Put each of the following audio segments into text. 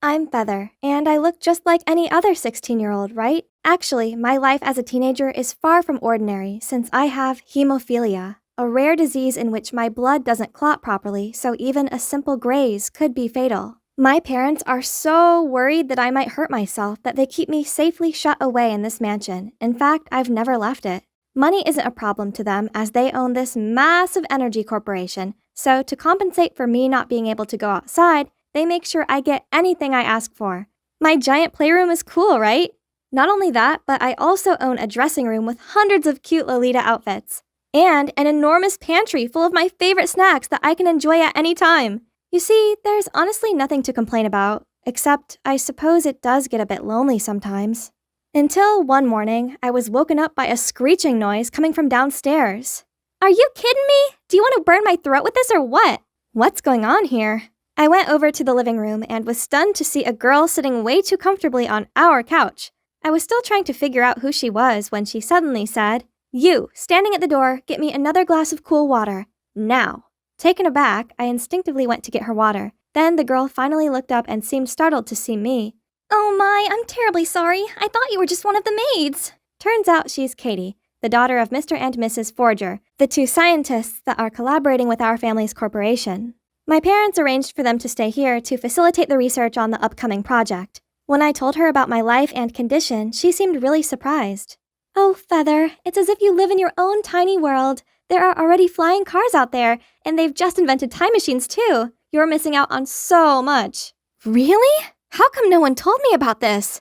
I'm Feather, and I look just like any other 16-year-old, right? Actually, my life as a teenager is far from ordinary since I have hemophilia, a rare disease in which my blood doesn't clot properly, so even a simple graze could be fatal. My parents are so worried that I might hurt myself that they keep me safely shut away in this mansion. In fact, I've never left it. Money isn't a problem to them as they own this massive energy corporation, so to compensate for me not being able to go outside, they make sure I get anything I ask for. My giant playroom is cool, right? Not only that, but I also own a dressing room with hundreds of cute Lolita outfits. And an enormous pantry full of my favorite snacks that I can enjoy at any time. You see, there's honestly nothing to complain about, except I suppose it does get a bit lonely sometimes. Until one morning, I was woken up by a screeching noise coming from downstairs. Are you kidding me? Do you want to burn my throat with this or what? What's going on here? I went over to the living room and was stunned to see a girl sitting way too comfortably on our couch. I was still trying to figure out who she was when she suddenly said, "You, standing at the door, get me another glass of cool water. Now." Taken aback, I instinctively went to get her water. Then the girl finally looked up and seemed startled to see me. "Oh my, I'm terribly sorry. I thought you were just one of the maids." Turns out she's Katie, the daughter of Mr. and Mrs. Forger, the two scientists that are collaborating with our family's corporation. My parents arranged for them to stay here to facilitate the research on the upcoming project. When I told her about my life and condition, she seemed really surprised. "Oh, Feather, it's as if you live in your own tiny world. There are already flying cars out there, and they've just invented time machines too. You're missing out on so much." "Really? How come no one told me about this?"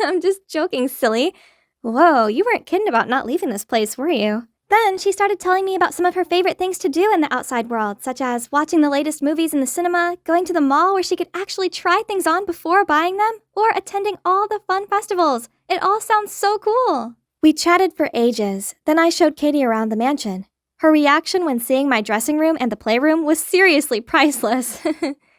"I'm just joking, silly. Whoa, you weren't kidding about not leaving this place, were you?" Then she started telling me about some of her favorite things to do in the outside world, such as watching the latest movies in the cinema, going to the mall where she could actually try things on before buying them, or attending all the fun festivals. It all sounds so cool. We chatted for ages, then I showed Katie around the mansion. Her reaction when seeing my dressing room and the playroom was seriously priceless.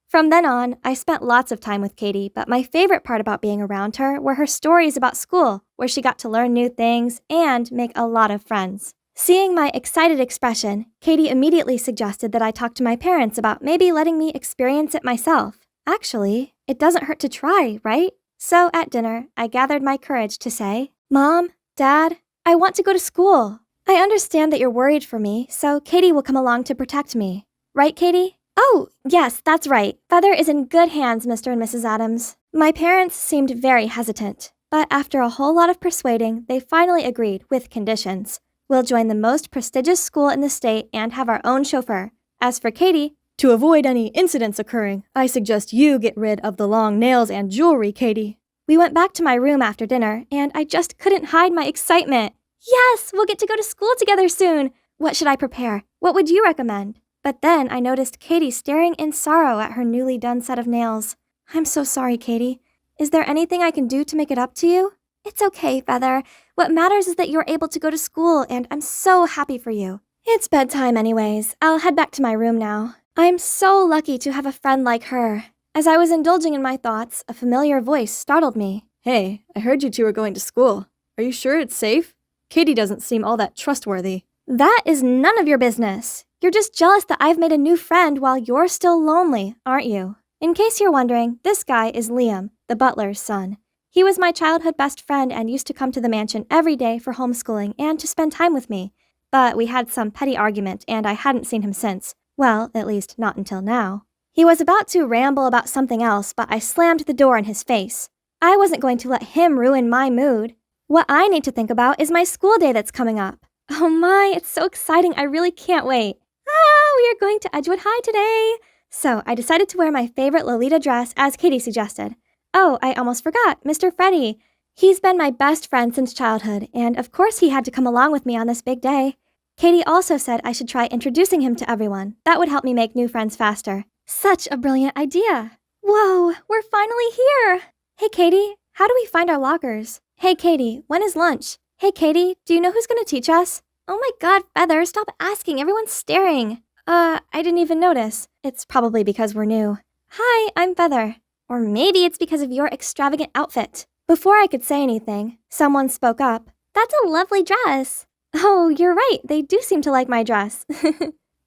From then on, I spent lots of time with Katie, but my favorite part about being around her were her stories about school, where she got to learn new things and make a lot of friends. Seeing my excited expression, Katie immediately suggested that I talk to my parents about maybe letting me experience it myself. Actually, it doesn't hurt to try, right? So at dinner, I gathered my courage to say, "Mom, Dad, I want to go to school. I understand that you're worried for me, so Katie will come along to protect me. Right, Katie?" "Oh, yes, that's right. Feather is in good hands, Mr. and Mrs. Adams." My parents seemed very hesitant, but after a whole lot of persuading, they finally agreed with conditions. We'll join the most prestigious school in the state and have our own chauffeur. As for Katie, "To avoid any incidents occurring, I suggest you get rid of the long nails and jewelry, Katie." We went back to my room after dinner, and I just couldn't hide my excitement. Yes, we'll get to go to school together soon. What should I prepare? What would you recommend? But then I noticed Katie staring in sorrow at her newly done set of nails. "I'm so sorry, Katie. Is there anything I can do to make it up to you?" "It's okay, Feather. What matters is that you're able to go to school, and I'm so happy for you." It's bedtime anyways. I'll head back to my room now. I'm so lucky to have a friend like her. As I was indulging in my thoughts, a familiar voice startled me. "Hey, I heard you two are going to school. Are you sure it's safe? Katie doesn't seem all that trustworthy." "That is none of your business. You're just jealous that I've made a new friend while you're still lonely, aren't you?" In case you're wondering, this guy is Liam, the butler's son. He was my childhood best friend and used to come to the mansion every day for homeschooling and to spend time with me. But we had some petty argument and I hadn't seen him since. Well, at least not until now. He was about to ramble about something else, but I slammed the door in his face. I wasn't going to let him ruin my mood. What I need to think about is my school day that's coming up. Oh my, it's so exciting, I really can't wait. We are going to Edgewood High today. So I decided to wear my favorite Lolita dress as Katie suggested. Oh, I almost forgot, Mr. Freddie. He's been my best friend since childhood, and of course he had to come along with me on this big day. Katie also said I should try introducing him to everyone. That would help me make new friends faster. Such a brilliant idea. Whoa, we're finally here. Hey, Katie, how do we find our lockers? Hey, Katie, when is lunch? Hey, Katie, do you know who's going to teach us? Oh my God, Feather, stop asking. Everyone's staring. I didn't even notice. It's probably because we're new. Hi, I'm Feather. Or maybe it's because of your extravagant outfit. Before I could say anything, someone spoke up. That's a lovely dress. Oh, you're right. They do seem to like my dress.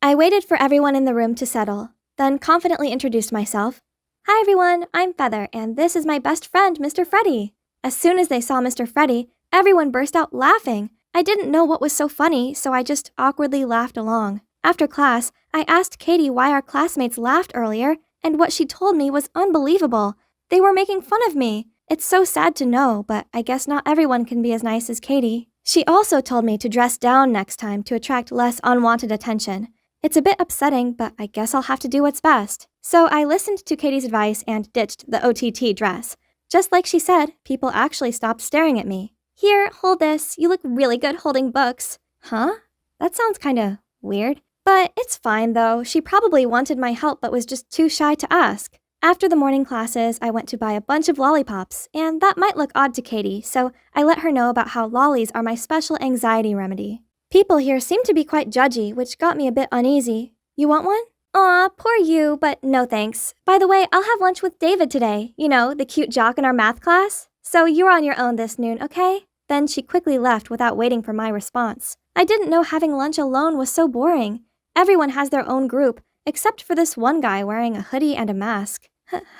I waited for everyone in the room to settle, then confidently introduced myself. Hi everyone, I'm Feather, and this is my best friend, Mr. Freddy. As soon as they saw Mr. Freddy, everyone burst out laughing. I didn't know what was so funny, so I just awkwardly laughed along. After class, I asked Katie why our classmates laughed earlier, and what she told me was unbelievable. They were making fun of me. It's so sad to know, but I guess not everyone can be as nice as Katie. She also told me to dress down next time to attract less unwanted attention. It's a bit upsetting, but I guess I'll have to do what's best. So I listened to Katie's advice and ditched the OTT dress. Just like she said, people actually stopped staring at me. Here, hold this. You look really good holding books. Huh? That sounds kinda weird. But it's fine though. She probably wanted my help but was just too shy to ask. After the morning classes, I went to buy a bunch of lollipops, and that might look odd to Katie, so I let her know about how lollies are my special anxiety remedy. People here seem to be quite judgy, which got me a bit uneasy. You want one? Aw, poor you, but no thanks. By the way, I'll have lunch with David today. You know, the cute jock in our math class. So you're on your own this noon, okay? Then she quickly left without waiting for my response. I didn't know having lunch alone was so boring. Everyone has their own group, except for this one guy wearing a hoodie and a mask.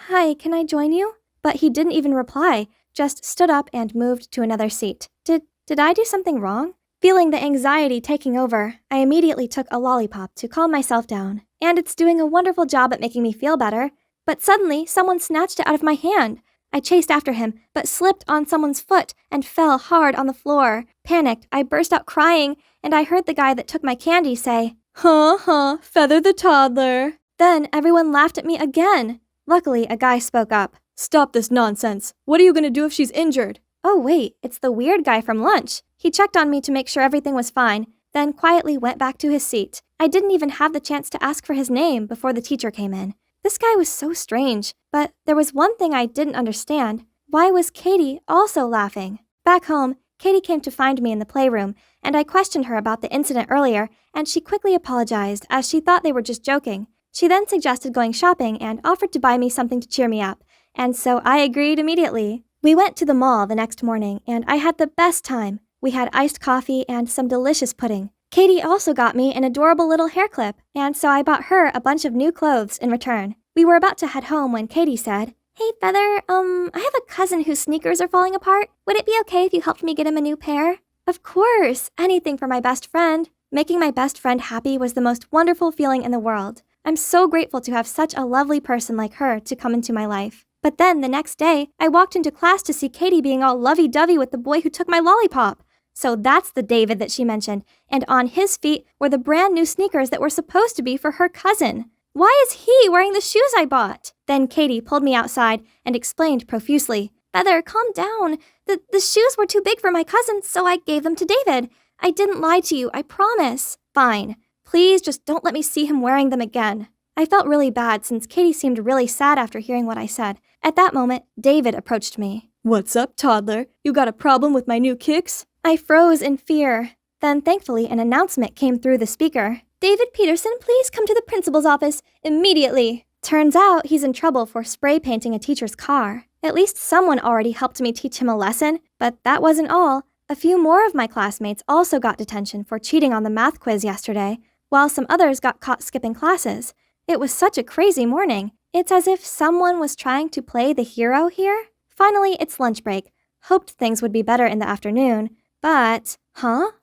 Hi, can I join you? But he didn't even reply, just stood up and moved to another seat. Did I do something wrong? Feeling the anxiety taking over, I immediately took a lollipop to calm myself down, and it's doing a wonderful job at making me feel better. But suddenly, someone snatched it out of my hand. I chased after him, but slipped on someone's foot and fell hard on the floor. Panicked, I burst out crying, and I heard the guy that took my candy say, Feather the toddler. Then everyone laughed at me again. Luckily, a guy spoke up. Stop this nonsense. What are you gonna do if she's injured? Oh wait, it's the weird guy from lunch. He checked on me to make sure everything was fine, then quietly went back to his seat. I didn't even have the chance to ask for his name before the teacher came in. This guy was so strange, but there was one thing I didn't understand. Why was Katie also laughing? Back home, Katie came to find me in the playroom, and I questioned her about the incident earlier, and she quickly apologized as she thought they were just joking. She then suggested going shopping and offered to buy me something to cheer me up, and so I agreed immediately. We went to the mall the next morning, and I had the best time. We had iced coffee and some delicious pudding. Katie also got me an adorable little hair clip, and so I bought her a bunch of new clothes in return. We were about to head home when Katie said, Hey Feather, I have a cousin whose sneakers are falling apart. Would it be okay if you helped me get him a new pair? Of course, anything for my best friend. Making my best friend happy was the most wonderful feeling in the world. I'm so grateful to have such a lovely person like her to come into my life. But then the next day, I walked into class to see Katie being all lovey-dovey with the boy who took my lollipop. So that's the David that she mentioned, and on his feet were the brand new sneakers that were supposed to be for her cousin. Why is he wearing the shoes I bought? Then Katie pulled me outside and explained profusely. Feather, calm down. The shoes were too big for my cousin, so I gave them to David. I didn't lie to you, I promise. Fine. Please just don't let me see him wearing them again. I felt really bad since Katie seemed really sad after hearing what I said. At that moment, David approached me. What's up, toddler? You got a problem with my new kicks? I froze in fear. Then thankfully an announcement came through the speaker. David Peterson, please come to the principal's office immediately. Turns out he's in trouble for spray painting a teacher's car. At least someone already helped me teach him a lesson, but that wasn't all. A few more of my classmates also got detention for cheating on the math quiz yesterday, while some others got caught skipping classes. It was such a crazy morning. It's as if someone was trying to play the hero here. Finally, it's lunch break. Hoped things would be better in the afternoon, but...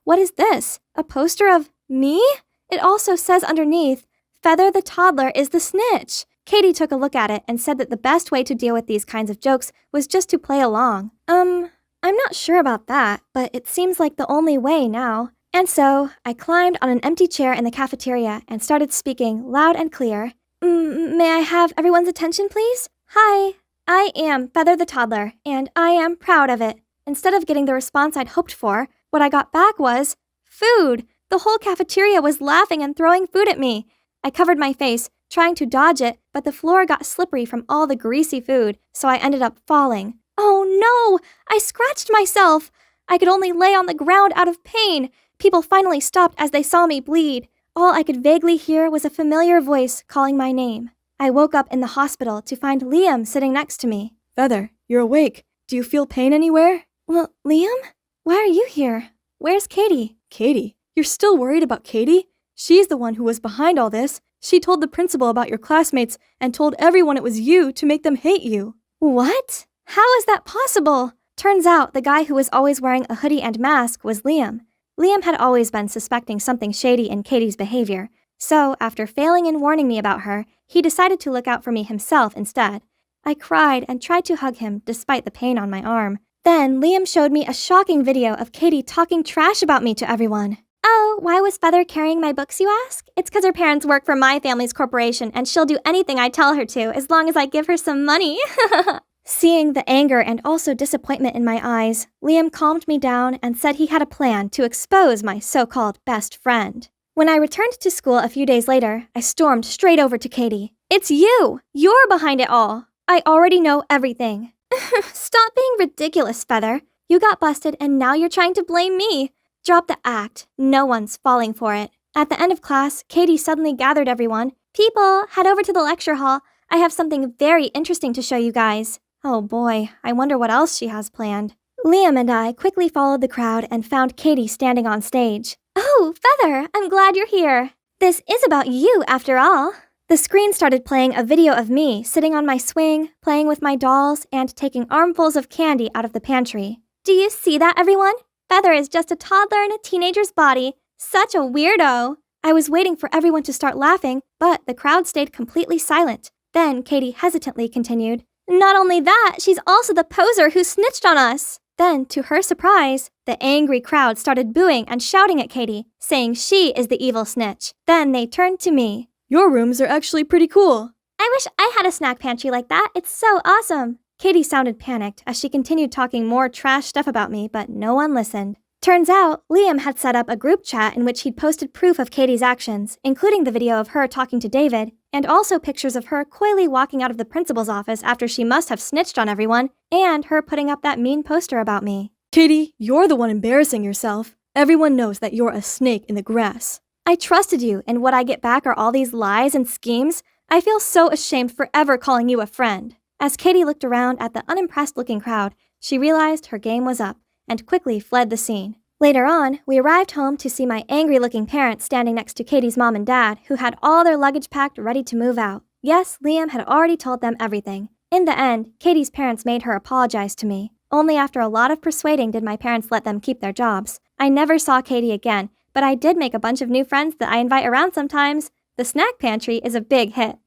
What is this? A poster of me? It also says underneath, Feather the toddler is the snitch. Katie took a look at it and said that the best way to deal with these kinds of jokes was just to play along. I'm not sure about that, but it seems like the only way now. And so, I climbed on an empty chair in the cafeteria and started speaking loud and clear. May I have everyone's attention, please? Hi, I am Feather the toddler, and I am proud of it. Instead of getting the response I'd hoped for, what I got back was food. The whole cafeteria was laughing and throwing food at me. I covered my face, trying to dodge it, but the floor got slippery from all the greasy food, so I ended up falling. Oh no! I scratched myself! I could only lay on the ground out of pain. People finally stopped as they saw me bleed. All I could vaguely hear was a familiar voice calling my name. I woke up in the hospital to find Liam sitting next to me. Feather, you're awake. Do you feel pain anywhere? Well, Liam? Why are you here? Where's Katie? Katie? You're still worried about Katie? She's the one who was behind all this. She told the principal about your classmates and told everyone it was you to make them hate you. What? How is that possible? Turns out the guy who was always wearing a hoodie and mask was Liam. Liam had always been suspecting something shady in Katie's behavior, so after failing in warning me about her, he decided to look out for me himself instead. I cried and tried to hug him despite the pain on my arm. Then Liam showed me a shocking video of Katie talking trash about me to everyone. Oh, why was Feather carrying my books, you ask? It's because her parents work for my family's corporation and she'll do anything I tell her to as long as I give her some money. Seeing the anger and also disappointment in my eyes, Liam calmed me down and said he had a plan to expose my so-called best friend. When I returned to school a few days later, I stormed straight over to Katie. It's you! You're behind it all! I already know everything. Stop being ridiculous, Feather. You got busted and now you're trying to blame me. Drop the act. No one's falling for it. At the end of class, Katie suddenly gathered everyone. People, head over to the lecture hall. I have something very interesting to show you guys. Oh boy, I wonder what else she has planned. Liam and I quickly followed the crowd and found Katie standing on stage. Oh, Feather, I'm glad you're here. This is about you after all. The screen started playing a video of me sitting on my swing, playing with my dolls, and taking armfuls of candy out of the pantry. Do you see that, everyone? Feather is just a toddler in a teenager's body. Such a weirdo. I was waiting for everyone to start laughing, but the crowd stayed completely silent. Then Katie hesitantly continued, Not only that, she's also the poser who snitched on us. Then, to her surprise, the angry crowd started booing and shouting at Katie, saying she is the evil snitch. Then they turned to me. Your rooms are actually pretty cool. I wish I had a snack pantry like that. It's so awesome. Katie sounded panicked as she continued talking more trash stuff about me, but no one listened. Turns out, Liam had set up a group chat in which he'd posted proof of Katie's actions, including the video of her talking to David, and also pictures of her coyly walking out of the principal's office after she must have snitched on everyone, and her putting up that mean poster about me. Katie, you're the one embarrassing yourself. Everyone knows that you're a snake in the grass. I trusted you, and what I get back are all these lies and schemes. I feel so ashamed for ever calling you a friend. As Katie looked around at the unimpressed-looking crowd, she realized her game was up, and quickly fled the scene. Later on, we arrived home to see my angry-looking parents standing next to Katie's mom and dad, who had all their luggage packed ready to move out. Yes, Liam had already told them everything. In the end, Katie's parents made her apologize to me. Only after a lot of persuading did my parents let them keep their jobs. I never saw Katie again, but I did make a bunch of new friends that I invite around sometimes. The snack pantry is a big hit.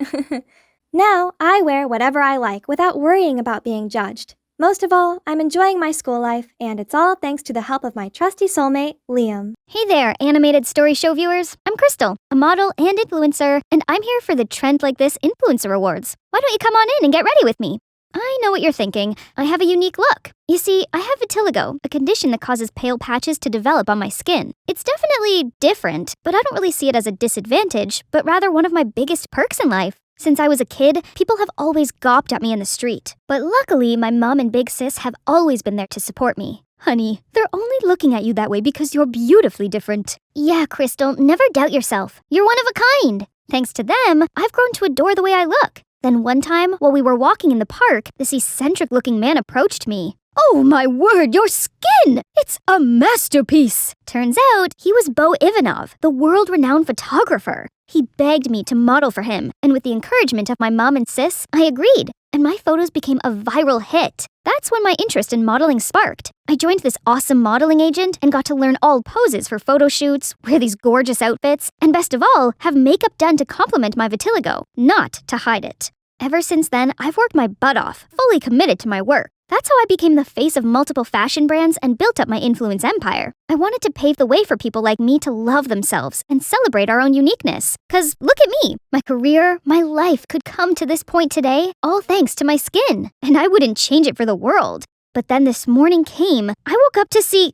Now, I wear whatever I like without worrying about being judged. Most of all, I'm enjoying my school life, and it's all thanks to the help of my trusty soulmate, Liam. Hey there, animated story show viewers. I'm Crystal, a model and influencer, and I'm here for the Trend Like This Influencer Awards. Why don't you come on in and get ready with me? I know what you're thinking. I have a unique look. You see, I have vitiligo, a condition that causes pale patches to develop on my skin. It's definitely different, but I don't really see it as a disadvantage, but rather one of my biggest perks in life. Since I was a kid, people have always gawped at me in the street. But luckily, my mom and big sis have always been there to support me. Honey, they're only looking at you that way because you're beautifully different. Yeah, Crystal, never doubt yourself. You're one of a kind. Thanks to them, I've grown to adore the way I look. Then one time, while we were walking in the park, this eccentric-looking man approached me. Oh my word, your skin! It's a masterpiece! Turns out, he was Bo Ivanov, the world-renowned photographer. He begged me to model for him, and with the encouragement of my mom and sis, I agreed, and my photos became a viral hit. That's when my interest in modeling sparked. I joined this awesome modeling agent and got to learn all poses for photo shoots, wear these gorgeous outfits, and best of all, have makeup done to complement my vitiligo, not to hide it. Ever since then, I've worked my butt off, fully committed to my work. That's how I became the face of multiple fashion brands and built up my influence empire. I wanted to pave the way for people like me to love themselves and celebrate our own uniqueness. 'Cause look at me, my career, my life could come to this point today, all thanks to my skin. And I wouldn't change it for the world. But then this morning came, I woke up to see,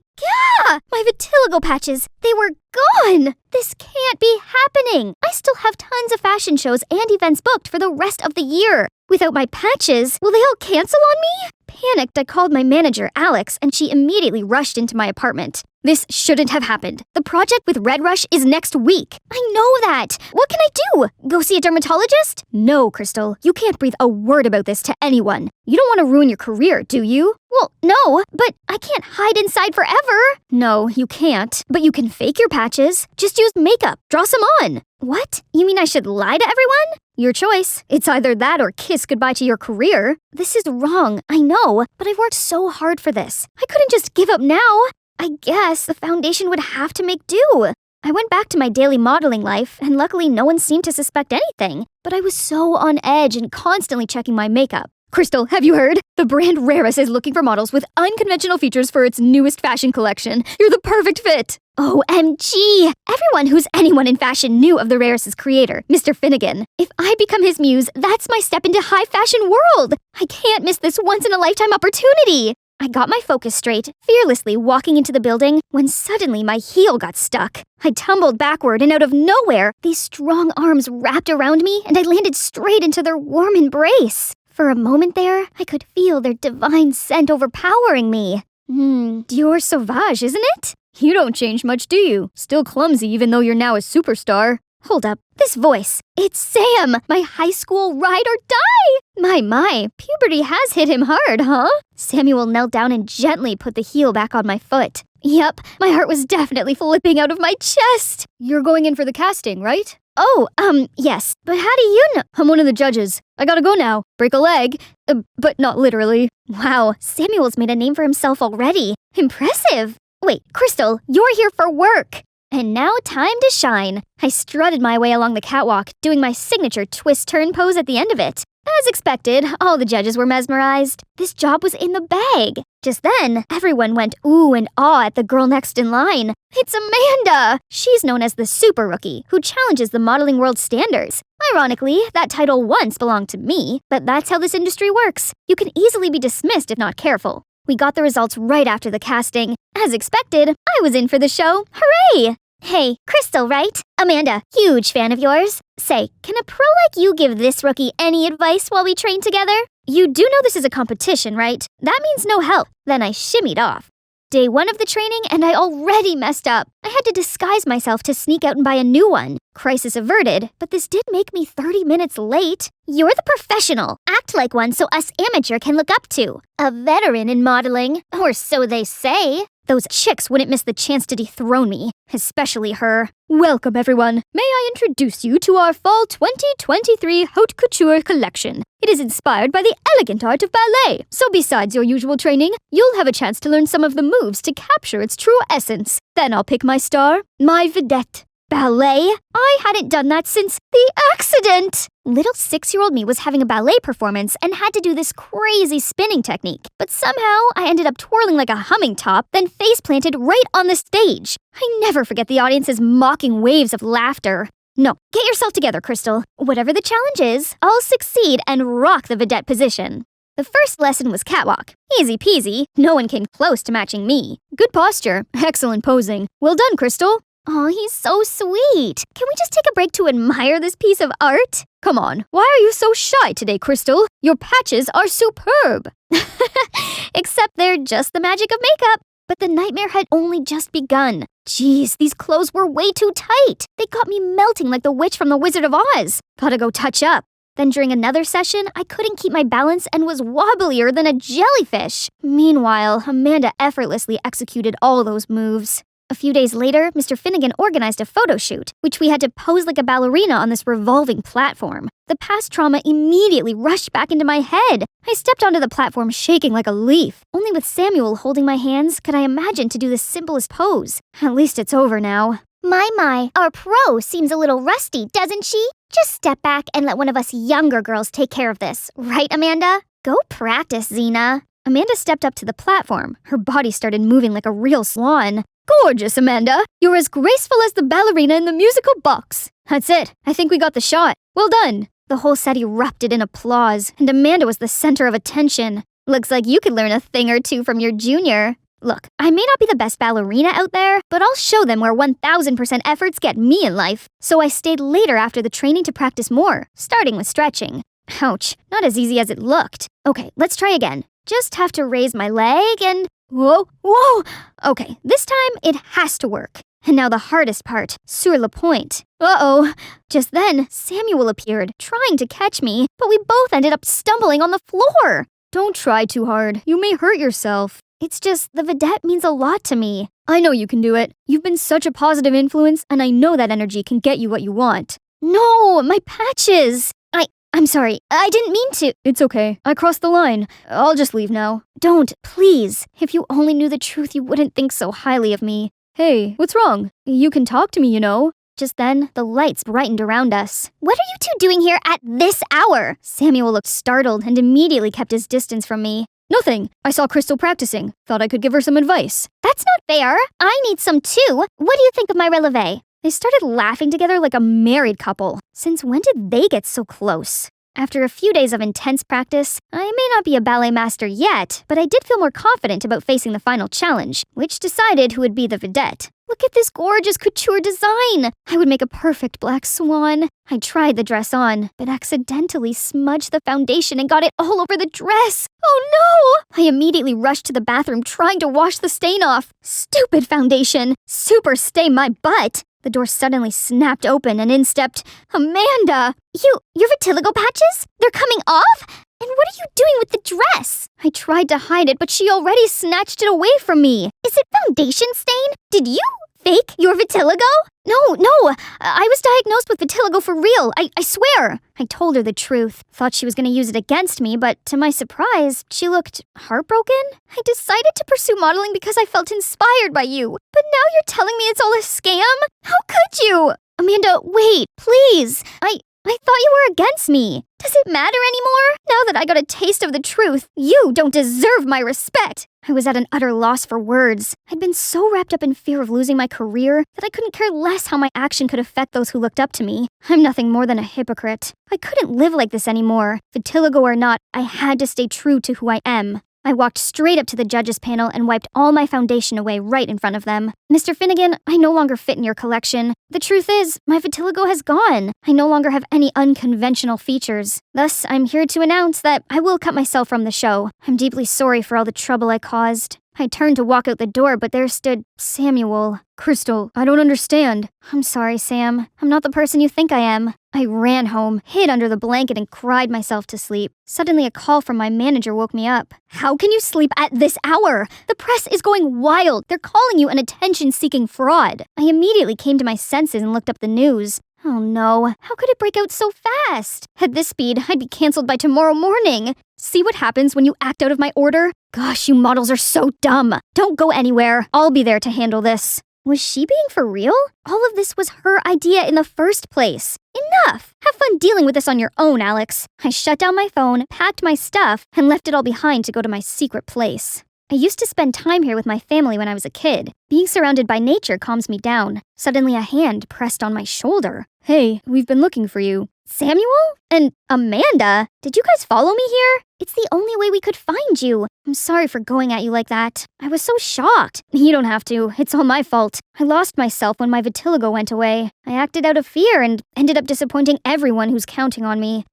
my vitiligo patches, they were gone! This can't be happening! I still have tons of fashion shows and events booked for the rest of the year. Without my patches, will they all cancel on me? Panicked, I called my manager, Alex, and she immediately rushed into my apartment. This shouldn't have happened. The project with Red Rush is next week. I know that. What can I do? Go see a dermatologist? No, Crystal. You can't breathe a word about this to anyone. You don't want to ruin your career, do you? Well, no, but I can't hide inside forever. No, you can't. But you can fake your patches. Just use makeup. Draw some on. What? You mean I should lie to everyone? Your choice. It's either that or kiss goodbye to your career. This is wrong, I know, but I've worked so hard for this. I couldn't just give up now. I guess the foundation would have to make do. I went back to my daily modeling life, and luckily no one seemed to suspect anything. But I was so on edge and constantly checking my makeup. Crystal, have you heard? The brand Raris is looking for models with unconventional features for its newest fashion collection. You're the perfect fit! OMG! Everyone who's anyone in fashion knew of the Raris' creator, Mr. Finnegan. If I become his muse, that's my step into high fashion world! I can't miss this once-in-a-lifetime opportunity! I got my focus straight, fearlessly walking into the building, when suddenly my heel got stuck. I tumbled backward, and out of nowhere, these strong arms wrapped around me, and I landed straight into their warm embrace. For a moment there, I could feel their divine scent overpowering me. Dior Sauvage, isn't it? You don't change much, do you? Still clumsy even though you're now a superstar. Hold up, this voice. It's Sam, my high school ride or die! My, puberty has hit him hard, huh? Samuel knelt down and gently put the heel back on my foot. Yep, my heart was definitely flipping out of my chest. You're going in for the casting, right? Oh, yes. But how do you know? I'm one of the judges. I gotta go now. Break a leg. But not literally. Wow, Samuel's made a name for himself already. Impressive. Wait, Crystal, you're here for work. And now time to shine. I strutted my way along the catwalk, doing my signature twist-turn pose at the end of it. As expected, all the judges were mesmerized. This job was in the bag. Just then, everyone went ooh and ah at the girl next in line. It's Amanda! She's known as the super rookie, who challenges the modeling world standards. Ironically, that title once belonged to me, but that's how this industry works. You can easily be dismissed if not careful. We got the results right after the casting. As expected, I was in for the show. Hooray! Hey, Crystal, right? Amanda, huge fan of yours. Say, can a pro like you give this rookie any advice while we train together? You do know this is a competition, right? That means no help. Then I shimmied off. Day 1 of the training, and I already messed up. I had to disguise myself to sneak out and buy a new one. Crisis averted, but this did make me 30 minutes late. You're the professional. Act like one so us amateur can look up to. A veteran in modeling. Or so they say. Those chicks wouldn't miss the chance to dethrone me. Especially her. Welcome, everyone. May I introduce you to our Fall 2023 Haute Couture collection. It is inspired by the elegant art of ballet. So besides your usual training, you'll have a chance to learn some of the moves to capture its true essence. Then I'll pick my star, my vedette. Ballet? I hadn't done that since the accident! Little 6-year-old me was having a ballet performance and had to do this crazy spinning technique. But somehow, I ended up twirling like a humming top, then face-planted right on the stage. I never forget the audience's mocking waves of laughter. No, get yourself together, Crystal. Whatever the challenge is, I'll succeed and rock the vedette position. The first lesson was catwalk. Easy peasy, no one came close to matching me. Good posture, excellent posing. Well done, Crystal. Oh, he's so sweet. Can we just take a break to admire this piece of art? Come on, why are you so shy today, Crystal? Your patches are superb. Except they're just the magic of makeup. But the nightmare had only just begun. Jeez, these clothes were way too tight. They got me melting like the witch from the Wizard of Oz. Gotta go touch up. Then during another session, I couldn't keep my balance and was wobblier than a jellyfish. Meanwhile, Amanda effortlessly executed all those moves. A few days later, Mr. Finnegan organized a photo shoot, which we had to pose like a ballerina on this revolving platform. The past trauma immediately rushed back into my head. I stepped onto the platform shaking like a leaf. Only with Samuel holding my hands could I imagine to do the simplest pose. At least it's over now. My, our pro seems a little rusty, doesn't she? Just step back and let one of us younger girls take care of this. Right, Amanda? Go practice, Xena. Amanda stepped up to the platform. Her body started moving like a real swan. Gorgeous, Amanda. You're as graceful as the ballerina in the musical box. That's it. I think we got the shot. Well done. The whole set erupted in applause, and Amanda was the center of attention. Looks like you could learn a thing or two from your junior. Look, I may not be the best ballerina out there, but I'll show them where 1000% efforts get me in life. So I stayed later after the training to practice more, starting with stretching. Ouch, not as easy as it looked. Okay, let's try again. Just have to raise my leg and... Whoa! Okay, this time it has to work. And now the hardest part, sur le point. Uh-oh. Just then, Samuel appeared, trying to catch me, but we both ended up stumbling on the floor. Don't try too hard. You may hurt yourself. It's just, the vedette means a lot to me. I know you can do it. You've been such a positive influence, and I know that energy can get you what you want. No, my patches! I'm sorry, I didn't mean to. It's okay. I crossed the line. I'll just leave now. Don't, please. If you only knew the truth, you wouldn't think so highly of me. Hey, what's wrong? You can talk to me, you know. Just then, the lights brightened around us. What are you two doing here at this hour? Samuel looked startled and immediately kept his distance from me. Nothing. I saw Crystal practicing. Thought I could give her some advice. That's not fair. I need some too. What do you think of my releve? They started laughing together like a married couple. Since when did they get so close? After a few days of intense practice, I may not be a ballet master yet, but I did feel more confident about facing the final challenge, which decided who would be the vedette. Look at this gorgeous couture design! I would make a perfect black swan. I tried the dress on, but accidentally smudged the foundation and got it all over the dress. Oh no! I immediately rushed to the bathroom trying to wash the stain off. Stupid foundation! Super stain my butt! The door suddenly snapped open and in stepped Amanda! Your vitiligo patches? They're coming off? And what are you doing with the dress? I tried to hide it, but she already snatched it away from me. Is it foundation stain? Did you fake your vitiligo? No, I was diagnosed with vitiligo for real, I swear. I told her the truth. Thought she was going to use it against me, but to my surprise, she looked heartbroken. I decided to pursue modeling because I felt inspired by you. But now you're telling me it's all a scam? How could you? Amanda, wait, please. I thought you were against me. Does it matter anymore? Now that I got a taste of the truth, you don't deserve my respect. I was at an utter loss for words. I'd been so wrapped up in fear of losing my career that I couldn't care less how my action could affect those who looked up to me. I'm nothing more than a hypocrite. I couldn't live like this anymore. Vitiligo or not, I had to stay true to who I am. I walked straight up to the judges' panel and wiped all my foundation away right in front of them. Mr. Finnegan, I no longer fit in your collection. The truth is, my vitiligo has gone. I no longer have any unconventional features. Thus, I'm here to announce that I will cut myself from the show. I'm deeply sorry for all the trouble I caused. I turned to walk out the door, but there stood Samuel. Crystal, I don't understand. I'm sorry, Sam. I'm not the person you think I am. I ran home, hid under the blanket, and cried myself to sleep. Suddenly, a call from my manager woke me up. How can you sleep at this hour? The press is going wild. They're calling you an attention-seeking fraud. I immediately came to my senses and looked up the news. Oh no, how could it break out so fast? At this speed, I'd be canceled by tomorrow morning. See what happens when you act out of my order? Gosh, you models are so dumb. Don't go anywhere. I'll be there to handle this. Was she being for real? All of this was her idea in the first place. Enough! Have fun dealing with this on your own, Alex. I shut down my phone, packed my stuff, and left it all behind to go to my secret place. I used to spend time here with my family when I was a kid. Being surrounded by nature calms me down. Suddenly a hand pressed on my shoulder. Hey, we've been looking for you. Samuel? And Amanda? Did you guys follow me here? It's the only way we could find you. I'm sorry for going at you like that. I was so shocked. You don't have to. It's all my fault. I lost myself when my vitiligo went away. I acted out of fear and ended up disappointing everyone who's counting on me.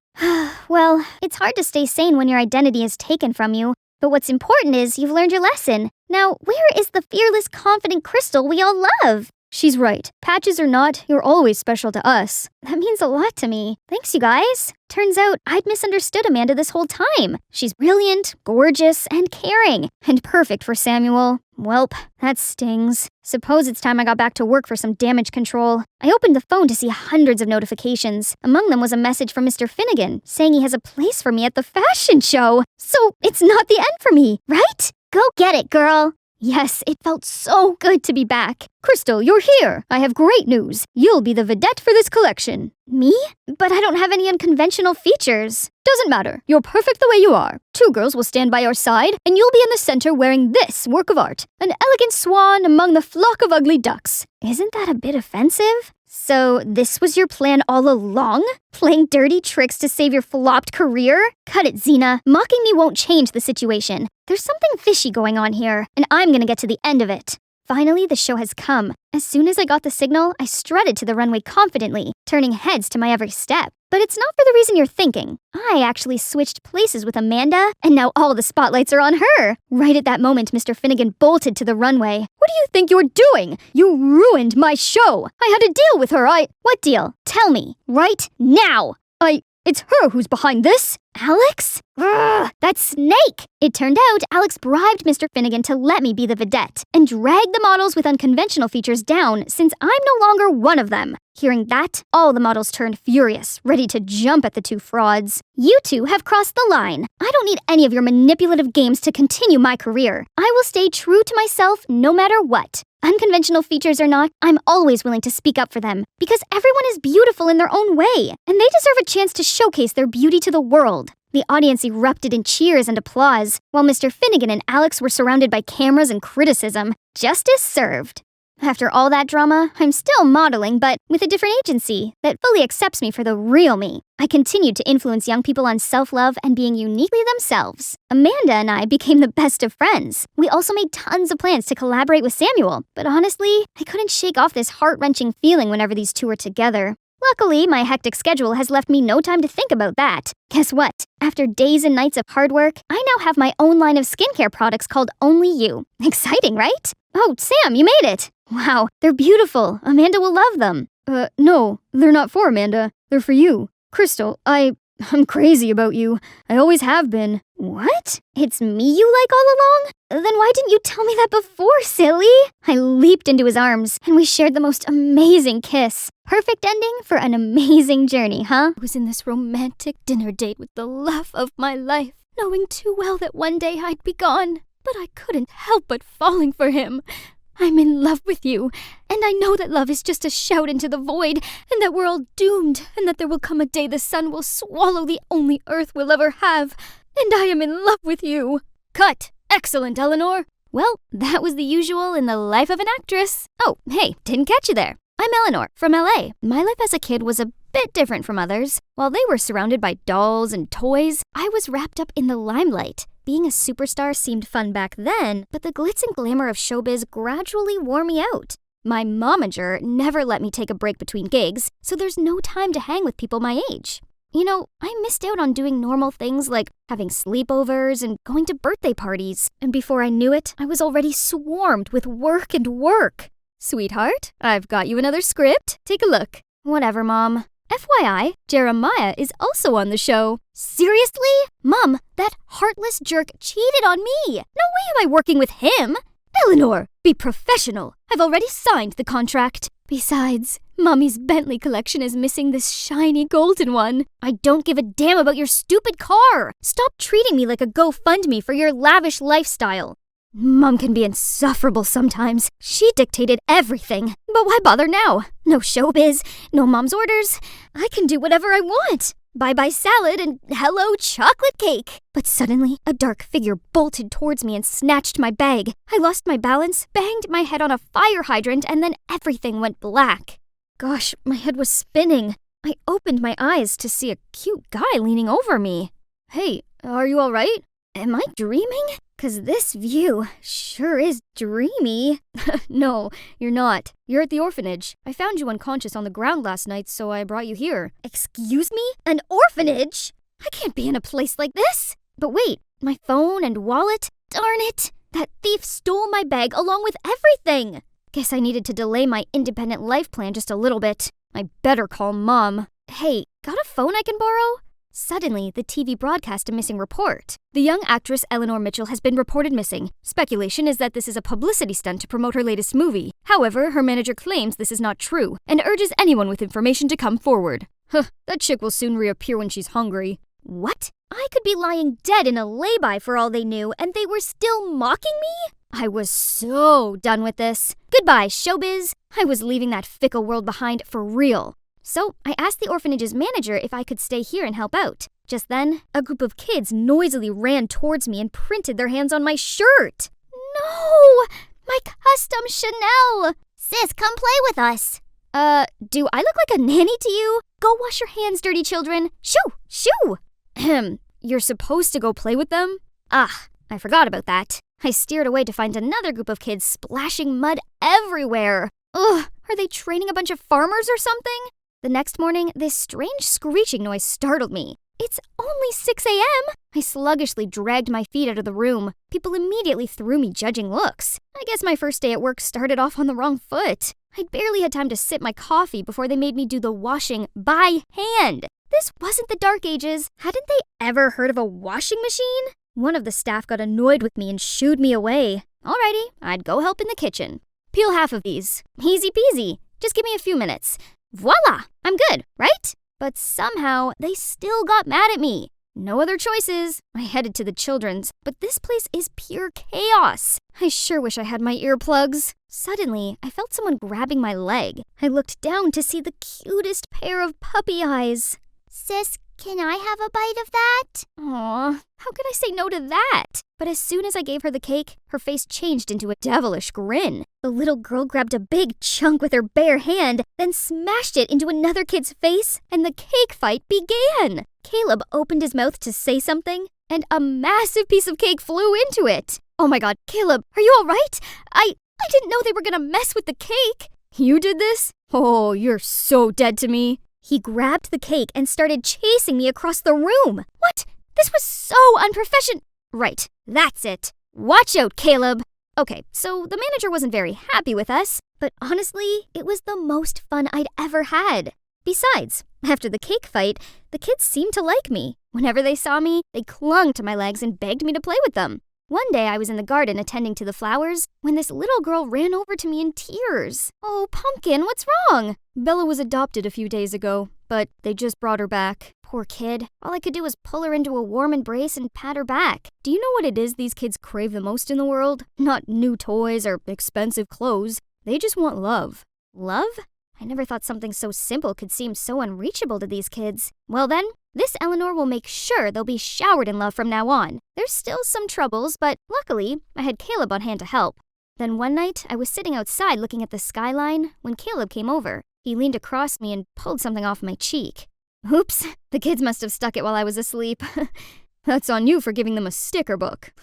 Well, it's hard to stay sane when your identity is taken from you. But what's important is you've learned your lesson. Now, where is the fearless, confident Crystal we all love? She's right. Patches or not, you're always special to us. That means a lot to me. Thanks, you guys. Turns out I'd misunderstood Amanda this whole time. She's brilliant, gorgeous, and caring, and perfect for Samuel. Welp, that stings. Suppose it's time I got back to work for some damage control. I opened the phone to see hundreds of notifications. Among them was a message from Mr. Finnegan, saying he has a place for me at the fashion show. So it's not the end for me, right? Go get it, girl. Yes, it felt so good to be back. Crystal, you're here. I have great news. You'll be the vedette for this collection. Me? But I don't have any unconventional features. Doesn't matter. You're perfect the way you are. 2 girls will stand by your side, and you'll be in the center wearing this work of art. An elegant swan among the flock of ugly ducks. Isn't that a bit offensive? So this was your plan all along? Playing dirty tricks to save your flopped career? Cut it, Xena. Mocking me won't change the situation. There's something fishy going on here, and I'm gonna get to the end of it. Finally, the show has come. As soon as I got the signal, I strutted to the runway confidently, turning heads to my every step. But it's not for the reason you're thinking. I actually switched places with Amanda, and now all the spotlights are on her. Right at that moment, Mr. Finnegan bolted to the runway. What do you think you're doing? You ruined my show. I had a deal with her. What deal? Tell me. Right now. It's her who's behind this. Alex? Ugh, that snake! It turned out Alex bribed Mr. Finnegan to let me be the vedette and drag the models with unconventional features down since I'm no longer one of them. Hearing that, all the models turned furious, ready to jump at the two frauds. You two have crossed the line. I don't need any of your manipulative games to continue my career. I will stay true to myself no matter what. Unconventional features or not, I'm always willing to speak up for them because everyone is beautiful in their own way, and they deserve a chance to showcase their beauty to the world. The audience erupted in cheers and applause, while Mr. Finnegan and Alex were surrounded by cameras and criticism. Justice served. After all that drama, I'm still modeling, but with a different agency that fully accepts me for the real me. I continued to influence young people on self-love and being uniquely themselves. Amanda and I became the best of friends. We also made tons of plans to collaborate with Samuel, but honestly, I couldn't shake off this heart-wrenching feeling whenever these two were together. Luckily, my hectic schedule has left me no time to think about that. Guess what? After days and nights of hard work, I now have my own line of skincare products called Only You. Exciting, right? Oh, Sam, you made it! Wow, they're beautiful. Amanda will love them. No, they're not for Amanda. They're for you. Crystal, I'm crazy about you. I always have been. What? It's me you like all along? Then why didn't you tell me that before, silly? I leaped into his arms, and we shared the most amazing kiss. Perfect ending for an amazing journey, huh? I was in this romantic dinner date with the love of my life, knowing too well that one day I'd be gone. But I couldn't help but falling for him. I'm in love with you, and I know that love is just a shout into the void, and that we're all doomed, and that there will come a day the sun will swallow the only earth we'll ever have, and I am in love with you. Cut! Excellent, Eleanor! Well, that was the usual in the life of an actress. Oh, hey, didn't catch you there. I'm Eleanor, from LA. My life as a kid was a bit different from others. While they were surrounded by dolls and toys, I was wrapped up in the limelight. Being a superstar seemed fun back then, but the glitz and glamour of showbiz gradually wore me out. My momager never let me take a break between gigs, so there's no time to hang with people my age. You know, I missed out on doing normal things like having sleepovers and going to birthday parties, and before I knew it, I was already swarmed with work and work. Sweetheart, I've got you another script. Take a look. Whatever, Mom. FYI, Jeremiah is also on the show. Seriously? Mom, that heartless jerk cheated on me. No way am I working with him. Eleanor, be professional. I've already signed the contract. Besides, Mommy's Bentley collection is missing this shiny golden one. I don't give a damn about your stupid car. Stop treating me like a GoFundMe for your lavish lifestyle. Mom can be insufferable sometimes. She dictated everything. But why bother now? No showbiz, no Mom's orders. I can do whatever I want. Bye-bye salad and hello chocolate cake. But suddenly, a dark figure bolted towards me and snatched my bag. I lost my balance, banged my head on a fire hydrant, and then everything went black. Gosh, my head was spinning. I opened my eyes to see a cute guy leaning over me. Hey, are you all right? Am I dreaming? 'Cause this view sure is dreamy. No, you're not. You're at the orphanage. I found you unconscious on the ground last night, so I brought you here. Excuse me? An orphanage? I can't be in a place like this. But wait, my phone and wallet? Darn it! That thief stole my bag along with everything! Guess I needed to delay my independent life plan just a little bit. I better call Mom. Hey, got a phone I can borrow? Suddenly, the TV broadcast a missing report. The young actress Eleanor Mitchell has been reported missing. Speculation is that this is a publicity stunt to promote her latest movie. However, her manager claims this is not true and urges anyone with information to come forward. That chick will soon reappear when she's hungry. What? I could be lying dead in a lay-by for all they knew, and they were still mocking me? I was so done with this. Goodbye, showbiz. I was leaving that fickle world behind for real. So I asked the orphanage's manager if I could stay here and help out. Just then, a group of kids noisily ran towards me and printed their hands on my shirt. No! My custom Chanel! Sis, come play with us. Do I look like a nanny to you? Go wash your hands, dirty children. Shoo! Shoo! Ahem. You're supposed to go play with them? Ah, I forgot about that. I steered away to find another group of kids splashing mud everywhere. Ugh, are they training a bunch of farmers or something? The next morning, this strange screeching noise startled me. It's only 6 a.m. I sluggishly dragged my feet out of the room. People immediately threw me judging looks. I guess my first day at work started off on the wrong foot. I'd barely had time to sip my coffee before they made me do the washing by hand. This wasn't the Dark Ages. Hadn't they ever heard of a washing machine? One of the staff got annoyed with me and shooed me away. Alrighty, I'd go help in the kitchen. Peel half of these. Easy peasy. Just give me a few minutes. Voila! I'm good, right? But somehow, they still got mad at me. No other choices. I headed to the children's, but this place is pure chaos. I sure wish I had my earplugs. Suddenly, I felt someone grabbing my leg. I looked down to see the cutest pair of puppy eyes. Sis, can I have a bite of that? Aw, how could I say no to that? But as soon as I gave her the cake, her face changed into a devilish grin. The little girl grabbed a big chunk with her bare hand, then smashed it into another kid's face, and the cake fight began. Caleb opened his mouth to say something, and a massive piece of cake flew into it. Oh my god, Caleb, are you all right? I didn't know they were gonna mess with the cake. You did this? Oh, you're so dead to me. He grabbed the cake and started chasing me across the room. What? This was so unprofessional. Right, that's it. Watch out, Caleb. Okay, so the manager wasn't very happy with us, but honestly, it was the most fun I'd ever had. Besides, after the cake fight, the kids seemed to like me. Whenever they saw me, they clung to my legs and begged me to play with them. One day I was in the garden attending to the flowers when this little girl ran over to me in tears. Oh, Pumpkin, what's wrong? Bella was adopted a few days ago, but they just brought her back. Poor kid. All I could do was pull her into a warm embrace and pat her back. Do you know what it is these kids crave the most in the world? Not new toys or expensive clothes. They just want love. Love? I never thought something so simple could seem so unreachable to these kids. Well then, this Eleanor will make sure they'll be showered in love from now on. There's still some troubles, but luckily, I had Caleb on hand to help. Then one night, I was sitting outside looking at the skyline when Caleb came over. He leaned across me and pulled something off my cheek. Oops, the kids must have stuck it while I was asleep. That's on you for giving them a sticker book.